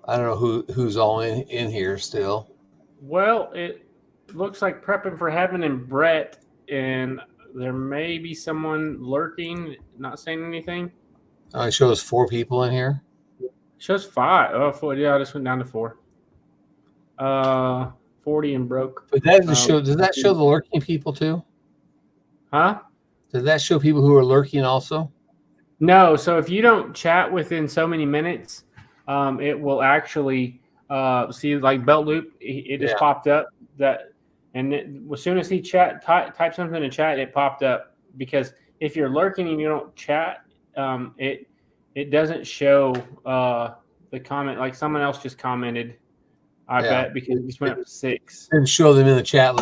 don't know who's all in here still. Well, it looks like Prepping for Heaven and Brett, and there may be someone lurking, not saying anything. It shows 4 people in here. Shows 5. Oh, 4. Yeah, I just went down to 4. 40 and broke. But that doesn't show. Does that show the lurking people too? Huh? Does that show people who are lurking also? No. So if you don't chat within so many minutes, it will actually see like Belt Loop. It just popped up that, and as soon as he typed something in chat, it popped up. Because if you're lurking and you don't chat, it doesn't show the comment. Like someone else just commented. I bet because it just went up to 6. And show them in the chat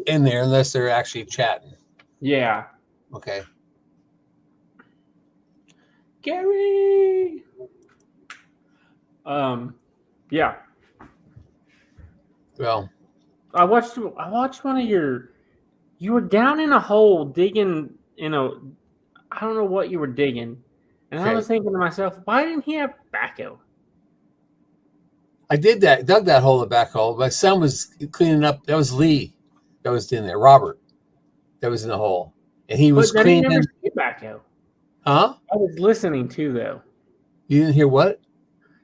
in there unless they're actually chatting. Yeah. Okay. Gary. Yeah. Well, I watched one of you were down in a hole digging I don't know what you were digging. And I was thinking to myself, why didn't he have backhoe? I dug that hole in the back hole. My son was cleaning up. That was Lee that was in there. Robert that was in the hole. And he was cleaning. I didn't see backhoe. Huh? I was listening too, though. You didn't hear what?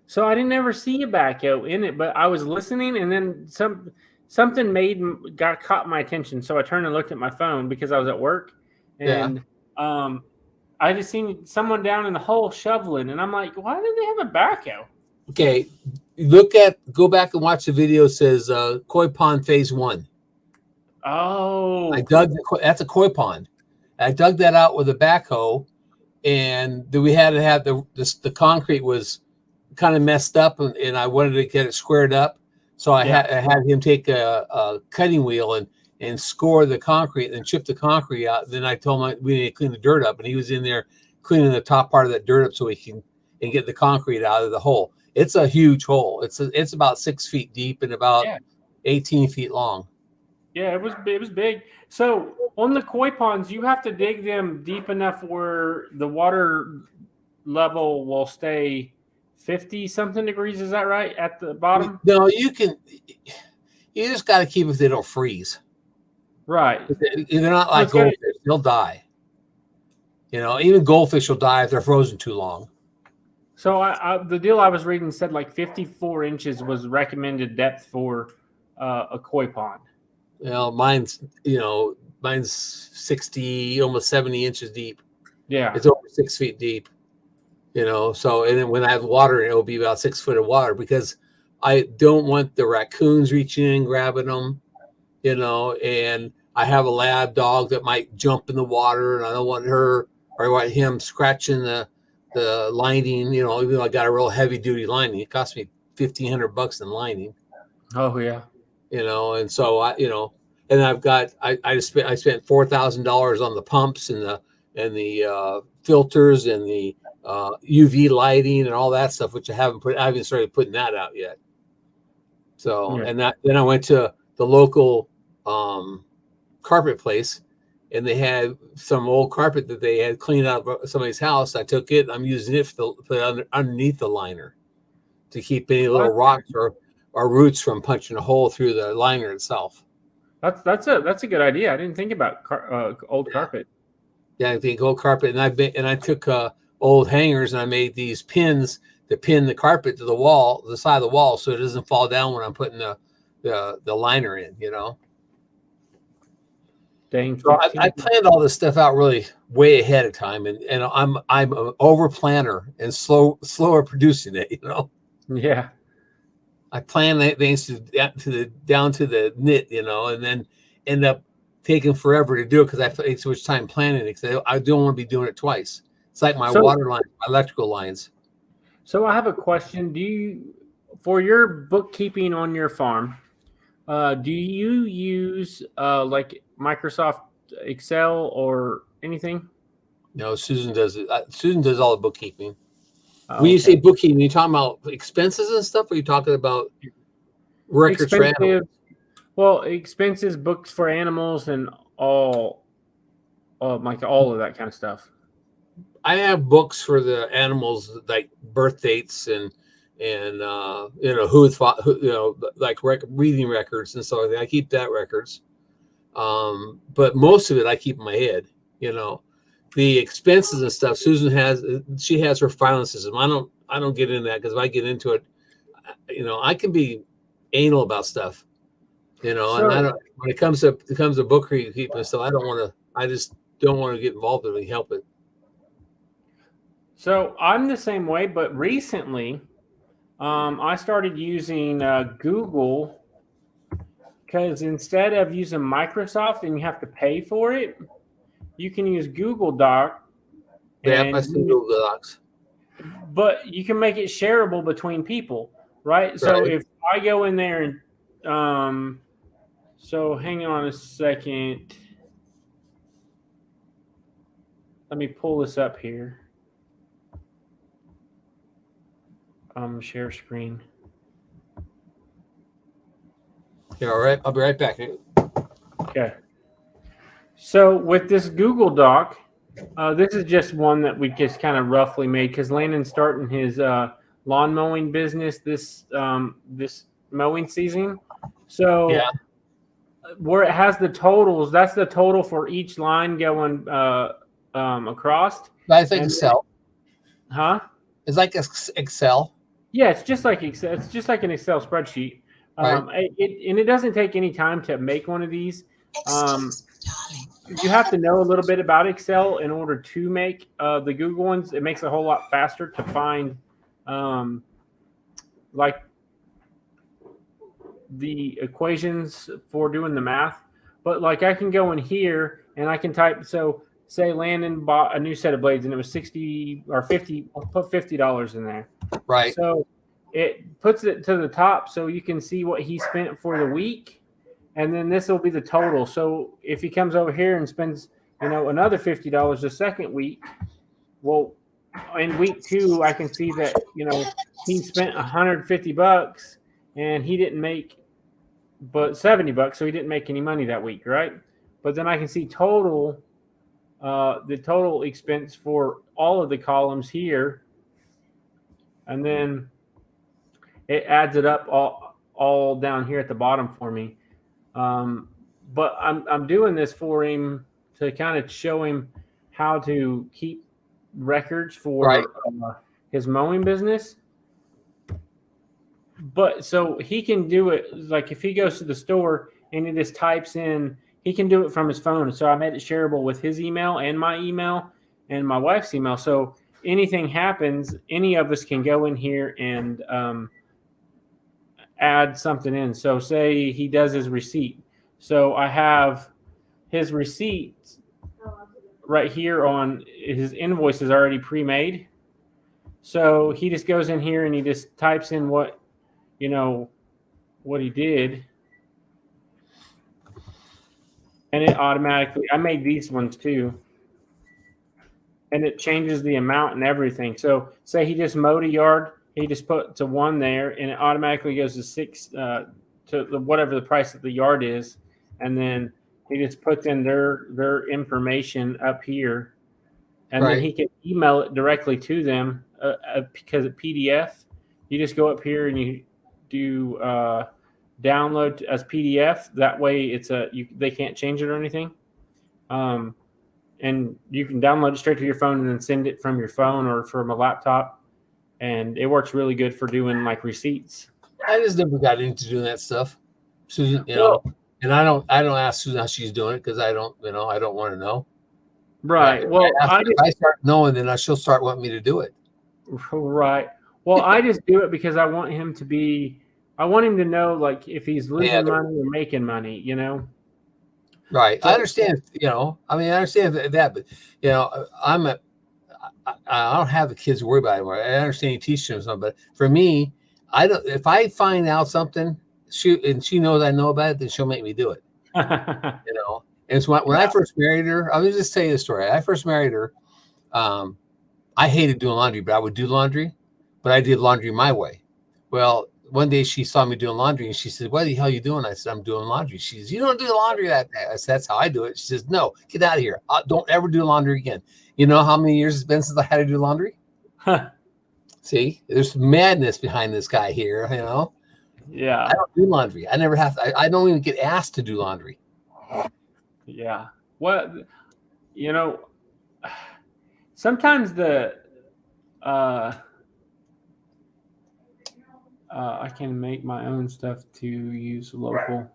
So I didn't ever see a backhoe in it, but I was listening, and then something caught my attention. So I turned and looked at my phone because I was at work, and I just seen someone down in the hole shoveling, and I'm like, why do they have a backhoe? Okay, go back and watch the video. It says Koi Pond Phase 1. Oh, that's a koi pond. I dug that out with a backhoe, and then we had to have the concrete was kind of messed up, and I wanted to get it squared up. So I had him take a cutting wheel and score the concrete and chip the concrete out. Then I told him we need to clean the dirt up, and he was in there cleaning the top part of that dirt up so we can get the concrete out of the hole. It's a huge hole. It's about 6 feet deep and about 18 feet long. Yeah, it was big. So on the koi ponds, you have to dig them deep enough where the water level will stay 50 something degrees. Is that right at the bottom? No, you just got to keep if they don't freeze. Right. They're not like goldfish. They'll die. Even goldfish will die if they're frozen too long. So the deal I was reading said like 54 inches was recommended depth for a koi pond. Mine's 60, almost 70 inches deep. Yeah. It's over 6 feet deep. So, and then when I have water, it'll be about 6 foot of water because I don't want the raccoons reaching in and grabbing them, and I have a lab dog that might jump in the water, and I don't want her or I want him scratching the lining, even though I got a real heavy duty lining. It cost me $1,500 in lining. Oh yeah. And so I spent $4,000 on the pumps and the filters and the UV lighting and all that stuff, which I haven't started putting that out yet. So, and then I went to the local carpet place, and they had some old carpet that they had cleaned out of somebody's house. I took it. I'm using it to put underneath the liner to keep any little rocks or roots from punching a hole through the liner itself. That's a good idea. I didn't think about old carpet. Yeah, I think old carpet, and I took old hangers and I made these pins to pin the carpet to the wall, the side of the wall, so it doesn't fall down when I'm putting the liner in. Dang. So I planned all this stuff out really way ahead of time, and I'm an over planner and slower producing it. Yeah. I plan things down to the knit, and then end up taking forever to do it because I take so much time planning it. Because I don't want to be doing it twice. It's like my water line, my electrical lines. So I have a question. For your bookkeeping on your farm, do you use like Microsoft Excel or anything? No, Susan does it. Susan does all the bookkeeping. When Okay. you say bookkeeping, you talking about expenses and stuff, or are you talking about records for animals. expensive. Well, expenses, books for animals, and all like all of that kind of stuff. I have books for the animals, like birth dates and like reading records and stuff like that. I keep that records, but most of it I keep in my head. The expenses and stuff. Susan has her filing system. I don't get into that, because if I get into it, I can be anal about stuff. And I don't. When it comes to book keeping and stuff, I just don't want to get involved in it and help it. So I'm the same way, but recently, I started using Google, because instead of using Microsoft and you have to pay for it, you can use Google Doc. Yeah, I see Google Docs. But you can make it shareable between people, right? So if I go in there and so hang on a second. Let me pull this up here. Share screen. Yeah, all right. I'll be right back. Okay. So with this Google Doc, this is just one that we just kind of roughly made, because Landon's starting his lawn mowing business this mowing season. So yeah. Where it has the totals, that's the total for each line going across. I think Excel. Huh? It's like Excel. Yeah, it's just like Excel. It's just like an Excel spreadsheet. It doesn't take any time to make one of these. You have to know a little bit about Excel in order to make the Google ones. It makes it a whole lot faster to find like the equations for doing the math. But like I can go in here and I can type, so say Landon bought a new set of blades and it was 60 or 50, I'll put $50 in there. Right. So it puts it to the top so you can see what he spent for the week. And then this will be the total. So if he comes over here and spends, another $50 the second week, well, in week 2, I can see that, he spent $150 and he didn't make but $70, so he didn't make any money that week, right? But then I can see the total expense for all of the columns here, and then it adds it up all down here at the bottom for me. But I'm doing this for him to kind of show him how to keep records for his mowing business. But so he can do it, like if he goes to the store and he just types in, he can do it from his phone. So I made it shareable with his email and my email and my wife's email. So anything happens, any of us can go in here and add something in. So say he does his receipt. So I have his receipt right here on his invoices already pre-made. So he just goes in here and he just types in what he did. And it automatically, I made these ones too. And it changes the amount and everything. So say he just mowed a yard, he just put to 1 there and it automatically goes to 6 to whatever the price of the yard is. And then he just puts in their information up here. And then he can email it directly to them because it's PDF. You just go up here and you do download as PDF. That way they can't change it or anything. And you can download it straight to your phone and then send it from your phone or from a laptop. And it works really good for doing like receipts. I just never got into doing that stuff, Susan. And I don't ask Susan how she's doing it because I don't want to know. Right. Well, if I start knowing, then she'll start wanting me to do it. Right. Well, I just do it because I want him to know, like, if he's losing money or making money, Right. I understand, I understand that, but, I don't have the kids to worry about anymore. I understand you teach them something, but for me, if I find out something, she knows I know about it, then she'll make me do it, And so when I first married her, I will just tell you the story. I first married her. I hated doing laundry, but I would do laundry, but I did laundry my way. Well, one day she saw me doing laundry and she said, "What the hell are you doing?" I said, "I'm doing laundry." She says, "You don't do laundry that day." I said, "That's how I do it." She says, "No, get out of here. Don't ever do laundry again." You know how many years it's been since I had to do laundry? Huh. See, there's madness behind this guy here. You know, Yeah. I don't do laundry. I never have. I don't even get asked to do laundry. Yeah. Well, sometimes I can make my own stuff to use local.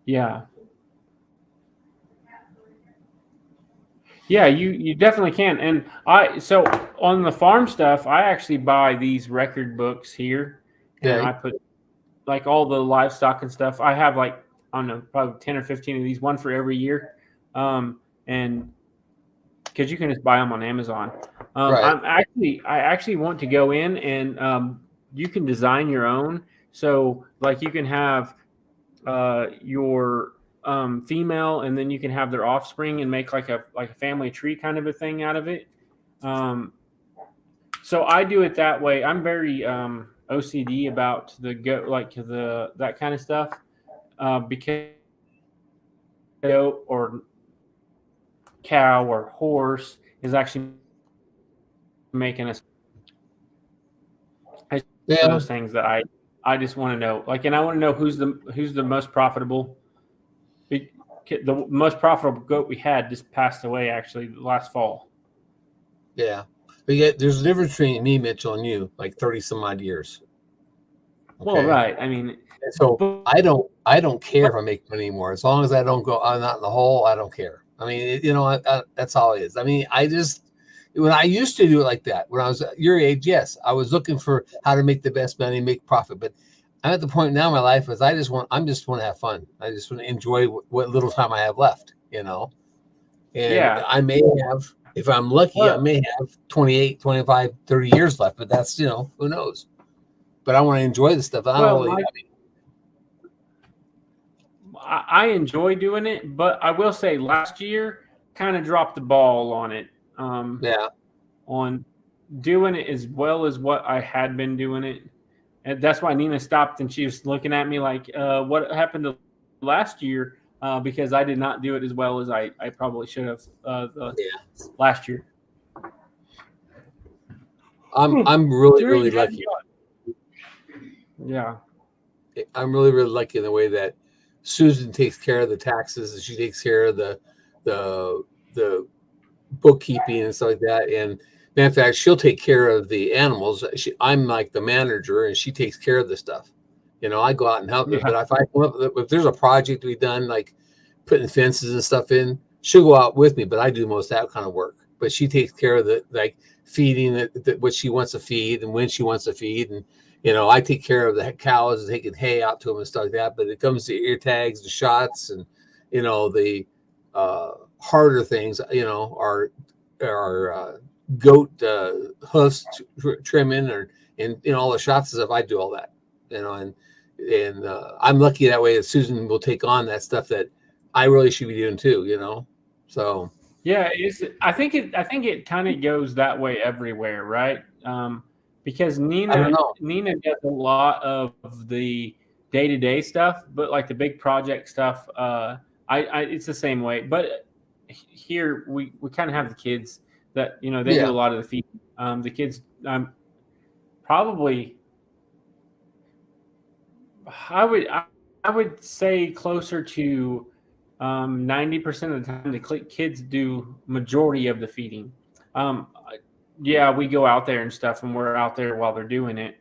Yeah. Yeah, you definitely can. And so on the farm stuff, I actually buy these record books here, and Okay. I put like all the livestock and stuff. I have like, I don't know, probably 10 or 15 of these, one for every year. And because you can just buy them on Amazon. Right. I actually want to go in and you can design your own. So like you can have your female, and then you can have their offspring and make like a family tree kind of a thing out of it. So I do it that way. I'm very OCD about that kind of stuff because goat or cow or horse is actually making us Yeah. those things that I just want to know. Like, and I want to know who's the most profitable. The most profitable goat we had just passed away actually last fall. Yeah. But yet there's a difference between me, Mitchell, and you, like 30 some odd years. Well, Okay? right. I mean, And so I don't care if I make money anymore. As long as I'm not in the hole, I don't care. I mean, that's all it is. I mean, when I used to do it like that, when I was your age, yes, I was looking for how to make the best money, make profit. But I'm at the point now in my life is I just want to have fun. I just want to enjoy what little time I have left, And Yeah. I may have, if I'm lucky, I may have 28, 25, 30 years left, but that's, who knows? But I want to enjoy the stuff. I enjoy doing it, but I will say last year kind of dropped the ball on it. On doing it as well as what I had been doing it. And that's why Nina stopped and she was looking at me like, what happened to last year? Because I did not do it as well as I probably should have last year. I'm really lucky. Yeah. I'm really lucky in the way that Susan takes care of the taxes and she takes care of the bookkeeping and stuff like that. And in fact, she'll take care of the animals. I'm like the manager and she takes care of the stuff. I go out and help them. But if there's a project to be done, like putting fences and stuff in, she'll go out with me, but I do most of that kind of work. But she takes care of feeding what she wants to feed and when she wants to feed. And, I take care of the cows and taking hay out to them and stuff like that. But it comes to ear tags, the shots, and, the harder things, are goat hoofs trimming and all the shots and stuff. I do all that, and I'm lucky that way that Susan will take on that stuff that I really should be doing too, So yeah, I think it kind of goes that way everywhere, right? Because Nina does a lot of the day-to-day stuff, but like the big project stuff, it's the same way. But here we kind of have the kids that they do a lot of the feeding. The kids probably I would say closer to 90% of the time the kids do majority of the feeding. Yeah, we go out there and stuff, and we're out there while they're doing it.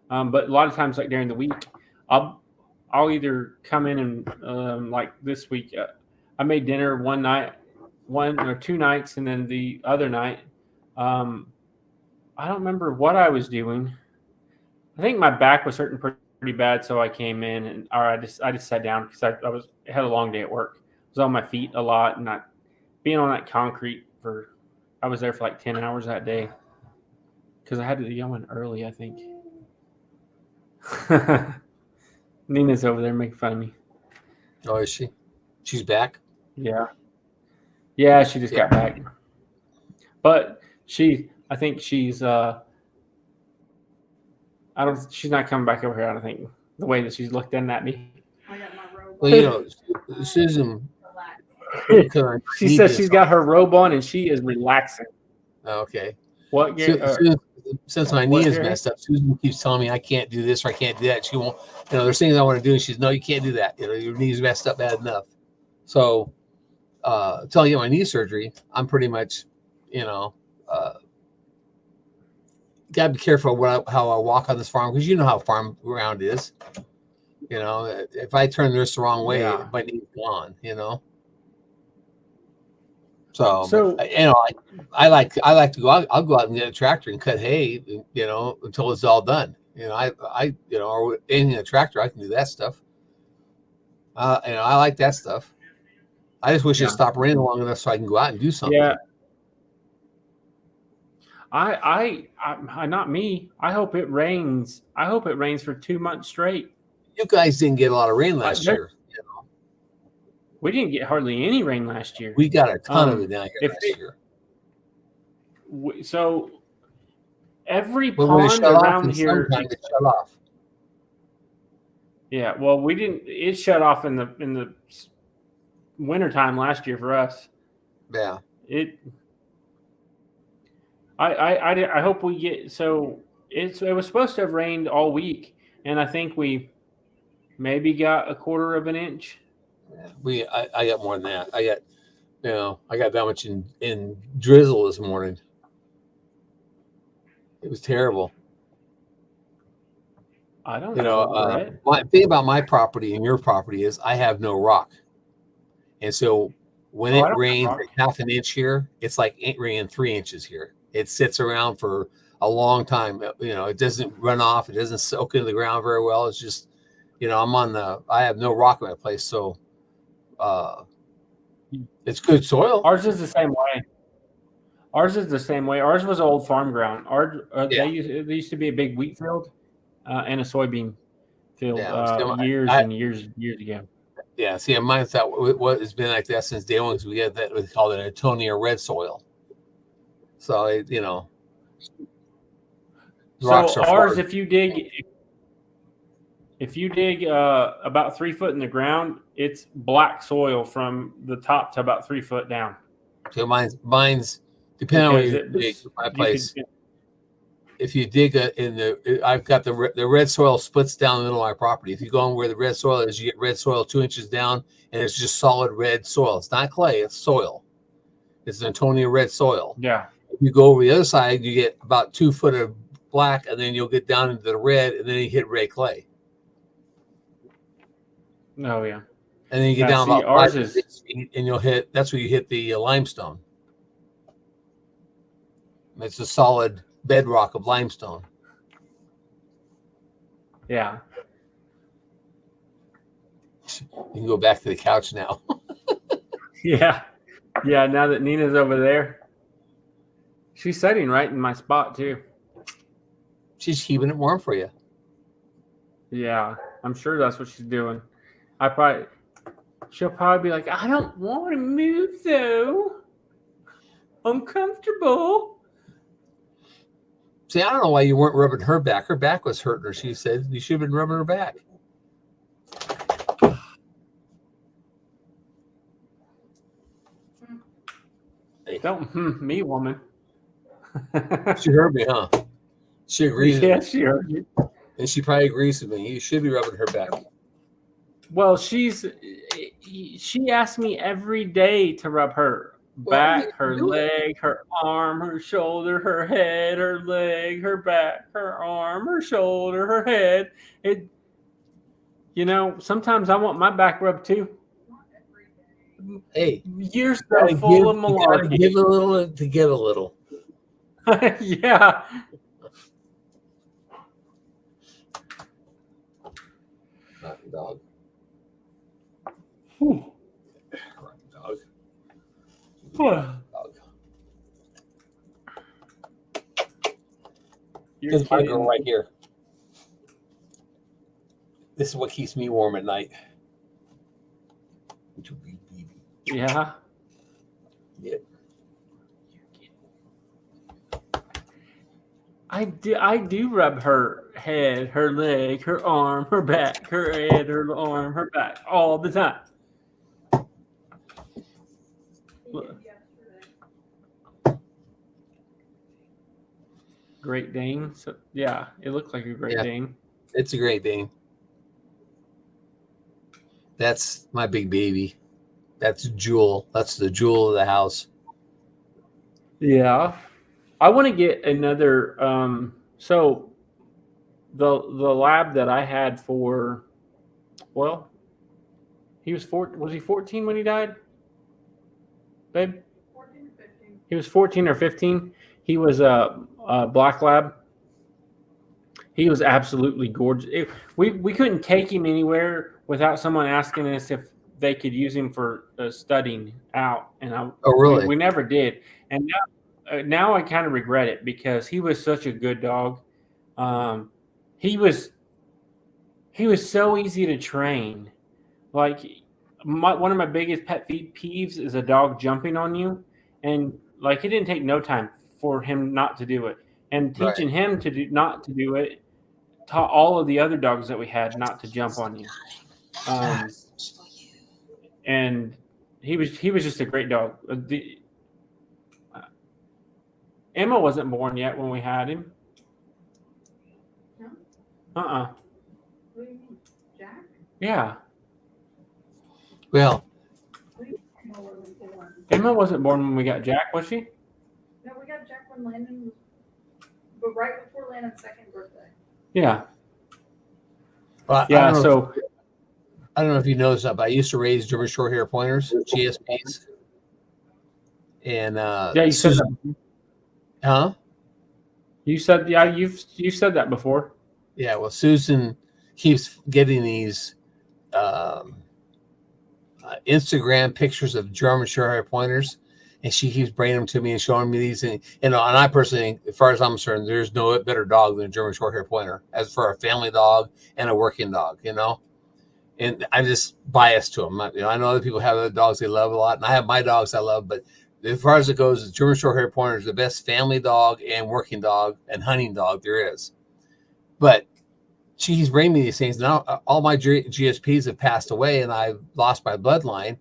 But a lot of times, like during the week, I'll either come in and like this week, I made dinner one or two nights, and then the other night, I don't remember what I was doing. I think my back was hurting pretty bad, so I came in I just sat down because I had a long day at work. I was on my feet a lot, and not being on that concrete I was there for like 10 hours that day because I had to go in early, I think. Nina's over there making fun of me. Oh, is she? She's back? Yeah. Yeah, she just got back. But I think she's she's not coming back over here. I don't think the way that she's looked in at me. I got my robe. Well, you know, Susan. She says she's got her robe on and she is relaxing. Okay. What? Since my knee is messed up, Susan keeps telling me I can't do this or I can't do that. She won't. You know, there's things I want to do, and she's no, you can't do that. You know, your knee's messed up bad enough. So, until I get my knee surgery, I'm pretty much, you know, gotta be careful how I walk on this farm, because you know how farm ground is. You know, if I turn this the wrong way, Yeah. my knee's gone. You know. So So- you know, I like to go out. I'll go out and get a tractor and cut hay, you know, until it's all done. You know, I you know, or anything a tractor, I can do that stuff. You know, I like that stuff. I just wish it stopped raining long enough so I can go out and do something. Yeah. I not me. I hope it rains. I hope it rains for 2 months straight. You guys didn't get a lot of rain last there- year. You know, We didn't get hardly any rain last year. we got a ton of Um, it down here if last they- year. So every But when it pond shut off around in here, summertime, it shut off. yeah. Well, we didn't. It shut off in the wintertime last year for us. Yeah. It. I hope we get so. It was supposed to have rained all week, and I think we maybe got a quarter of an inch. Yeah. I got more than that. I got, you know, I got that much in drizzle this morning. It was terrible. I don't You know. know, Brett. my thing about my property and your property is I have no rock, and so when Oh, I it don't have rains rock. like half an inch here, it's like it raining 3 inches here. It sits around for a long time. You know, it doesn't run off. It doesn't soak into the ground very well. It's just, you know, I have no rock in my place, so it's good soil. Ours is the same way. Ours is the same way. Ours was old farm ground. Ours, Yeah. there used to be a big wheat field and a soybean field Yeah, so years I- and years ago. Yeah, see, mine's that what has been like that since day one, because we had that, we called it Antonia red soil. So it, you know, rocks So are ours, hard. if you dig about 3 foot in the ground, it's black soil from the top to about 3 foot down. So mine's depending on where Because you dig. it's- My you place, could- if you dig I've got the red soil splits down the middle of my property. If you go on where the red soil is, you get red soil 2 inches down, and it's just solid red soil. It's not clay, it's soil. It's an Antonia red soil. yeah. If you go over the other side, you get about 2 foot of black, and then you'll get down into the red, and then you hit red clay. Oh yeah. And then you get Yeah, down see, about ours 5 to is- 6 feet, and that's where you hit the limestone. It's a solid bedrock of limestone. Yeah. You can go back to the couch now. Yeah. Yeah. Now that Nina's over there, she's sitting right in my spot too. She's keeping it warm for you. Yeah. I'm sure that's what she's doing. She'll probably be like, I don't want to move though. I'm comfortable. See, I don't know why you weren't rubbing her back. Her back was hurting her. She said you should have been rubbing her back. Don't me, woman. She heard me, huh? She agrees with Yeah, me. she heard you. And she probably agrees with me. You should be rubbing her back. Well, she asks me every day to rub her back, her do it. leg, her arm, her shoulder, her head, her leg, her back, her arm, her shoulder, her head. Sometimes I want my back rubbed too. Hey, You're so gotta full of you gotta malarkey. give a little to get a little. Yeah. Rotten dog. Whew. Rotten dog. You're Here's my girl kidding. right here. This is what keeps me warm at night. Yeah. Yep. I do rub her head, her leg, her arm, her back, her head, her arm, her back all the time. Great Dane. So yeah, it looks like a Great Yeah. Dane. It's a Great Dane. That's my big baby. That's Jewel. That's the jewel of the house. Yeah. I want to get another so the lab that I had for, well, he was 14 when he died? Babe? 14 to 15. He was 14 or 15. He was a black lab. He was absolutely gorgeous. We couldn't take him anywhere without someone asking us if they could use him for studying out, and Oh, really? we never did. And now I kind of regret it because he was such a good dog. He was so easy to train. Like one of my biggest pet peeves is a dog jumping on you, and like it didn't take no time for him not to do it. And teaching him not to do it taught all of the other dogs that we had not to jump on you. And he was just a great dog. Emma wasn't born yet when we had him. No? What do you mean? Jack? Yeah. Well, Emma wasn't born when we got Jack, was she? No, we got Jack when Landon was, but right before Landon's second birthday. Yeah. I Yeah. don't know So I don't know if you noticed that, but I used to raise German short hair pointers, GSPs. And yeah, you said Susan, that. huh? You said you said that before. Yeah, well, Susan keeps getting these Instagram pictures of German short hair pointers, and she keeps bringing them to me and showing me these. And and I personally, as far as I'm concerned, there's no better dog than a German short hair pointer as for a family dog and a working dog, And I'm just biased to them. I know other people have other dogs they love a lot, and I have my dogs I love, but as far as it goes, the German short hair pointer is the best family dog and working dog and hunting dog there is. But she's bringing me these things now. All my GSPs have passed away, and I've lost my bloodline.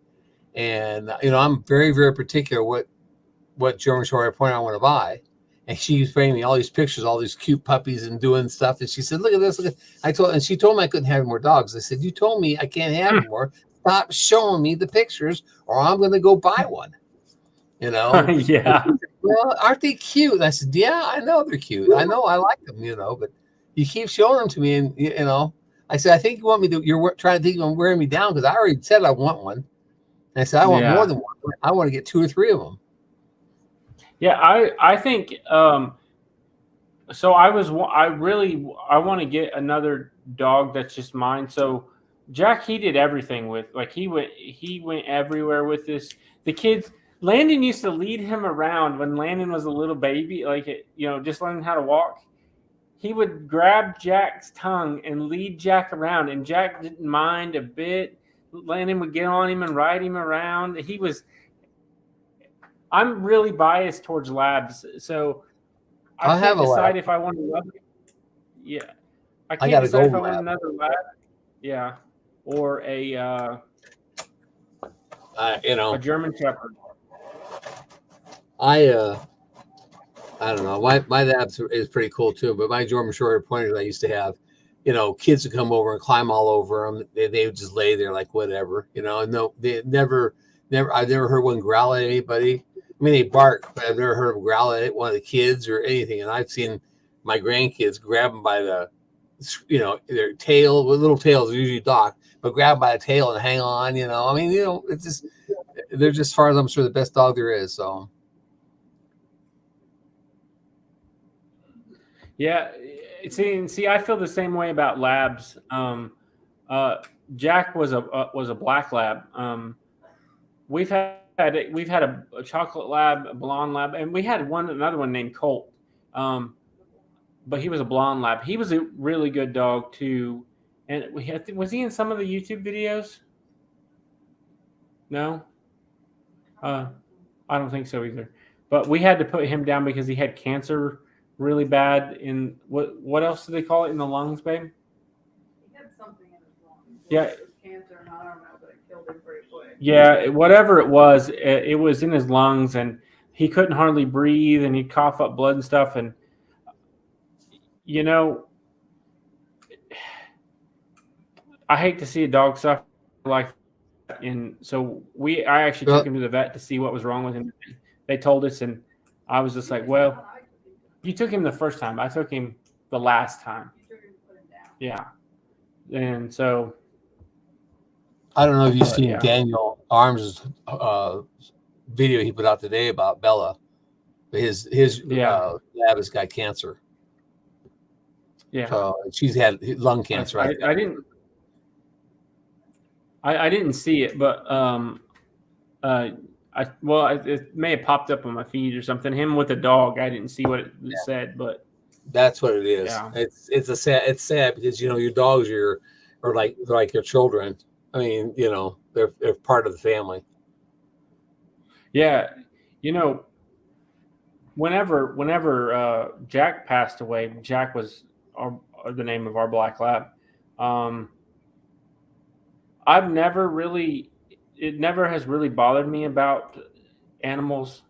And I'm very, very particular what German short hair pointer I want to buy. And she's bringing me all these pictures, all these cute puppies and doing stuff. And she said, "Look at this." Look at. She told me I couldn't have any more dogs. I said, "You told me I can't have any more. Stop showing me the pictures, or I'm going to go buy one." Yeah. Well, aren't they cute? And I said, "Yeah, I know they're cute. I know I like them, but you keep showing them to me, and I said, I think you want me to. You're trying to think of wearing me down because I already said I want one." And I said, "I want more than one. I want to get 2 or 3 of them." Yeah, I think so. I want to get another dog that's just mine. So Jack, he did everything with, like, he went everywhere with this. The kids, Landon used to lead him around when Landon was a little baby, like, just learning how to walk. He would grab Jack's tongue and lead Jack around, and Jack didn't mind a bit. Landon would get on him and ride him around. I'm really biased towards labs, so I can't decide if I want to love it. Yeah, I can't decide if I want another lab. Yeah, or a German Shepherd. I don't know. My labs is pretty cool too, but my German short hair pointers I used to have, kids would come over and climb all over them. They would just lay there like whatever, No, they never. I've never heard one growl at anybody. I mean, they bark, but I've never heard them growl at one of the kids or anything. And I've seen my grandkids grab them by their tail. With little tails are usually docked, but grab them by the tail and hang on. I mean, it's just they're just, as far as I'm sure, the best dog there is. So. Yeah, see, I feel the same way about labs. Jack was a black lab. We've had a chocolate lab, a blonde lab, and we had another one named Colt. But he was a blonde lab. He was a really good dog too. And was he in some of the YouTube videos? No, I don't think so either. But we had to put him down because he had cancer really bad in what else do they call it in the lungs, babe? He had something in his lungs. Yeah. Whether it was cancer or not, I don't know, but it killed him pretty quick. Yeah, whatever it was in his lungs, and he couldn't hardly breathe, and he'd cough up blood and stuff. And you know, I hate to see a dog suffer like that. And so I actually took him to the vet to see what was wrong with him. They told us, and I was just like, well, you took him the first time. I took him the last time. Yeah. And so I don't know if you've seen yeah. Daniel Arms' video he put out today about Bella. His lab has got cancer. Yeah. So she's had lung cancer. I didn't see it, but it may have popped up on my feed or something. Him with a dog. I didn't see what it said, but that's what it is. Yeah. It's sad because your dogs are like your children. I mean, they're part of the family. Yeah, whenever Jack passed away, Jack was the name of our black lab. It never has really bothered me about animals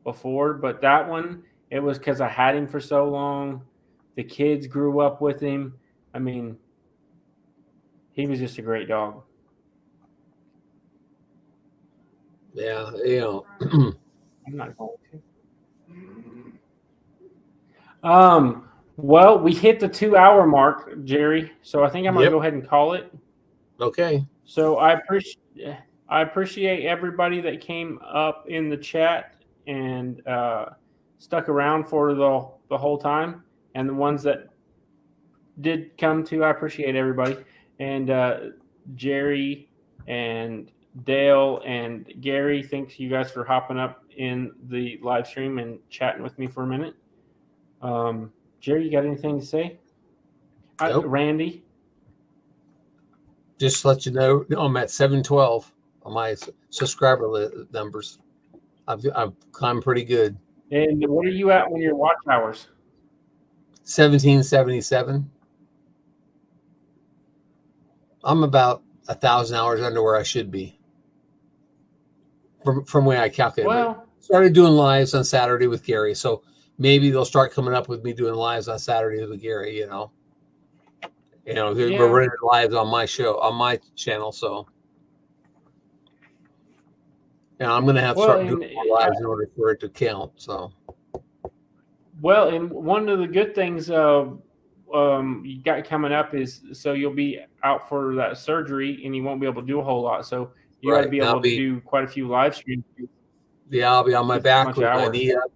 before, but that one, it was because I had him for so long. The kids grew up with him. I mean, he was just a great dog. Yeah, I'm not going to. Well, we hit the 2-hour mark, Jerry. So I think I'm going to go ahead and call it. Okay. So I appreciate everybody that came up in the chat and stuck around for the whole time, and the ones that did come to. I appreciate everybody, and Jerry and Dale and Gary. Thanks you guys for hopping up in the live stream and chatting with me for a minute. Jerry, you got anything to say? Nope. Randy. Just to let you know, I'm at 712 on my subscriber numbers. I'm pretty good. And what are you at when your watch hours? 1777. I'm about 1,000 hours under where I should be. From where I calculate. Well, started doing lives on Saturday with Gary, so maybe they'll start coming up with me doing lives on Saturdays with Gary. We're running lives on my show, on my channel, so I'm going to have to start doing more lives in order for it to count. So, well, and one of the good things you got coming up is so you'll be out for that surgery and you won't be able to do a whole lot. So you got to be able to do quite a few live streams. Yeah, I'll be on my back with my knee up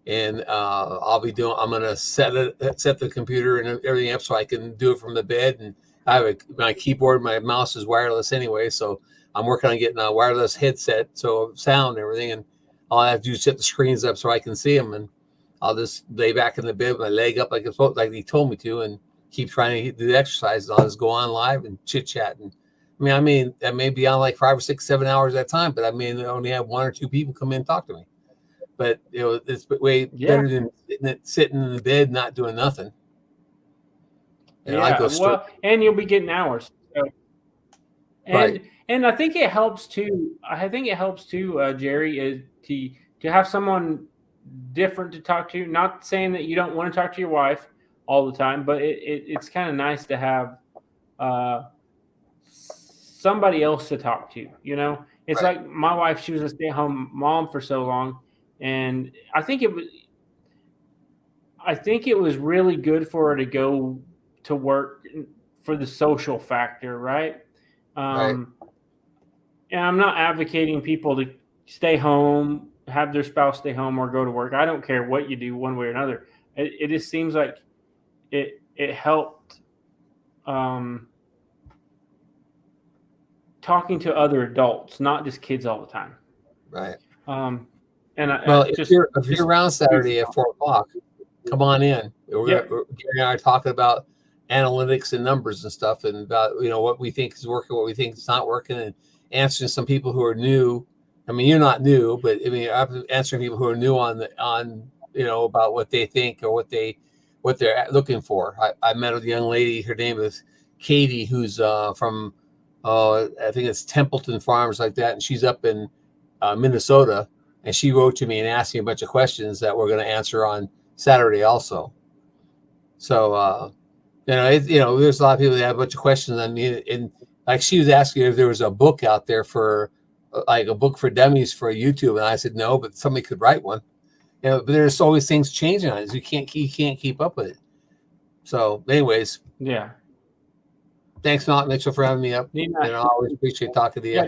and I'm going to set the computer and everything up so I can do it from the bed. And I have my keyboard, my mouse is wireless anyway. So I'm working on getting a wireless headset. So sound and everything. And all I have to do is set the screens up so I can see them. And I'll just lay back in the bed with my leg up like he told me to, and keep trying to do the exercise. And I'll just go on live and chit chat. And I mean, I may be on like 5 or 6, 7 hours at a time, but I mean, I only have 1 or 2 people come in and talk to me. But it's way better than sitting in the bed not doing nothing. And you'll be getting hours. So. And I think it helps too. Jerry, is to have someone different to talk to. Not saying that you don't want to talk to your wife all the time, but it's kind of nice to have somebody else to talk to. It's like my wife. She was a stay-at-home mom for so long. And I think it was really good for her to go to work for the social factor, right? And I'm not advocating people to stay home, have their spouse stay home, or go to work. I don't care what you do, one way or another. It just seems like it helped talking to other adults, not just kids all the time. Right. If you're around Saturday at 4:00, come on in. Gary and I are talking about analytics and numbers and stuff, and about what we think is working, what we think is not working, and answering some people who are new. I mean, you're not new, but I mean, I'm answering people who are new on about what they think or what they're looking for. I met with a young lady. Her name is Katie, who's from I think it's Templeton Farms, like that, and she's up in Minnesota. And she wrote to me and asked me a bunch of questions that we're going to answer on Saturday also. So there's a lot of people that have a bunch of questions. I mean, and like she was asking if there was a book out there for like a book for dummies for YouTube, and I said no, but somebody could write one. But there's always things changing on it. You can't keep up with it. So, anyways, Yeah. Thanks, Mitchell, for having me up. Nina, And I always appreciate talking to you. Yeah.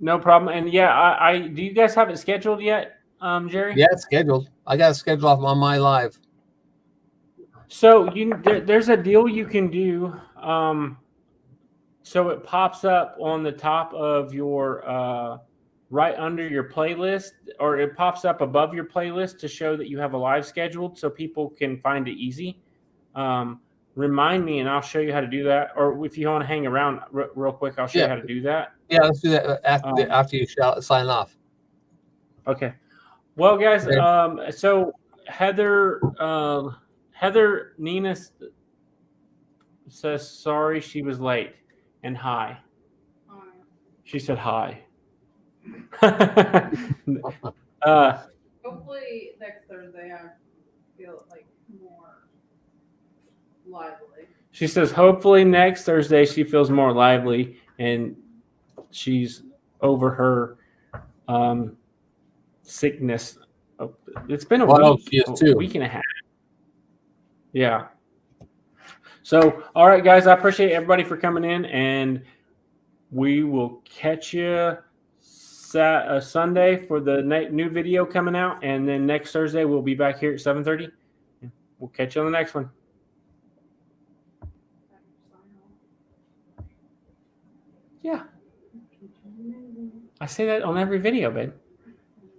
No problem. And yeah, I do you guys have it scheduled yet, Jerry? Yeah, it's scheduled. I got it scheduled off on my live. So there's a deal you can do. So it pops up on the top of your right under your playlist, or it pops up above your playlist to show that you have a live scheduled, so people can find it easy. Remind me, and I'll show you how to do that. Or if you want to hang around real quick, I'll show you how to do that. Yeah, let's do that after you sign off. Okay. Well, guys, so Heather Nina says sorry she was late and hi. She said hi. Hopefully next Thursday I feel like more lively. She says hopefully next Thursday she feels more lively and she's over her sickness. It's been a week and a half. Yeah. So, all right, guys, I appreciate everybody for coming in, and we will catch you Sunday for the new video coming out, and then next Thursday we'll be back here at 7:30. We'll catch you on the next one. Yeah. I say that on every video, babe.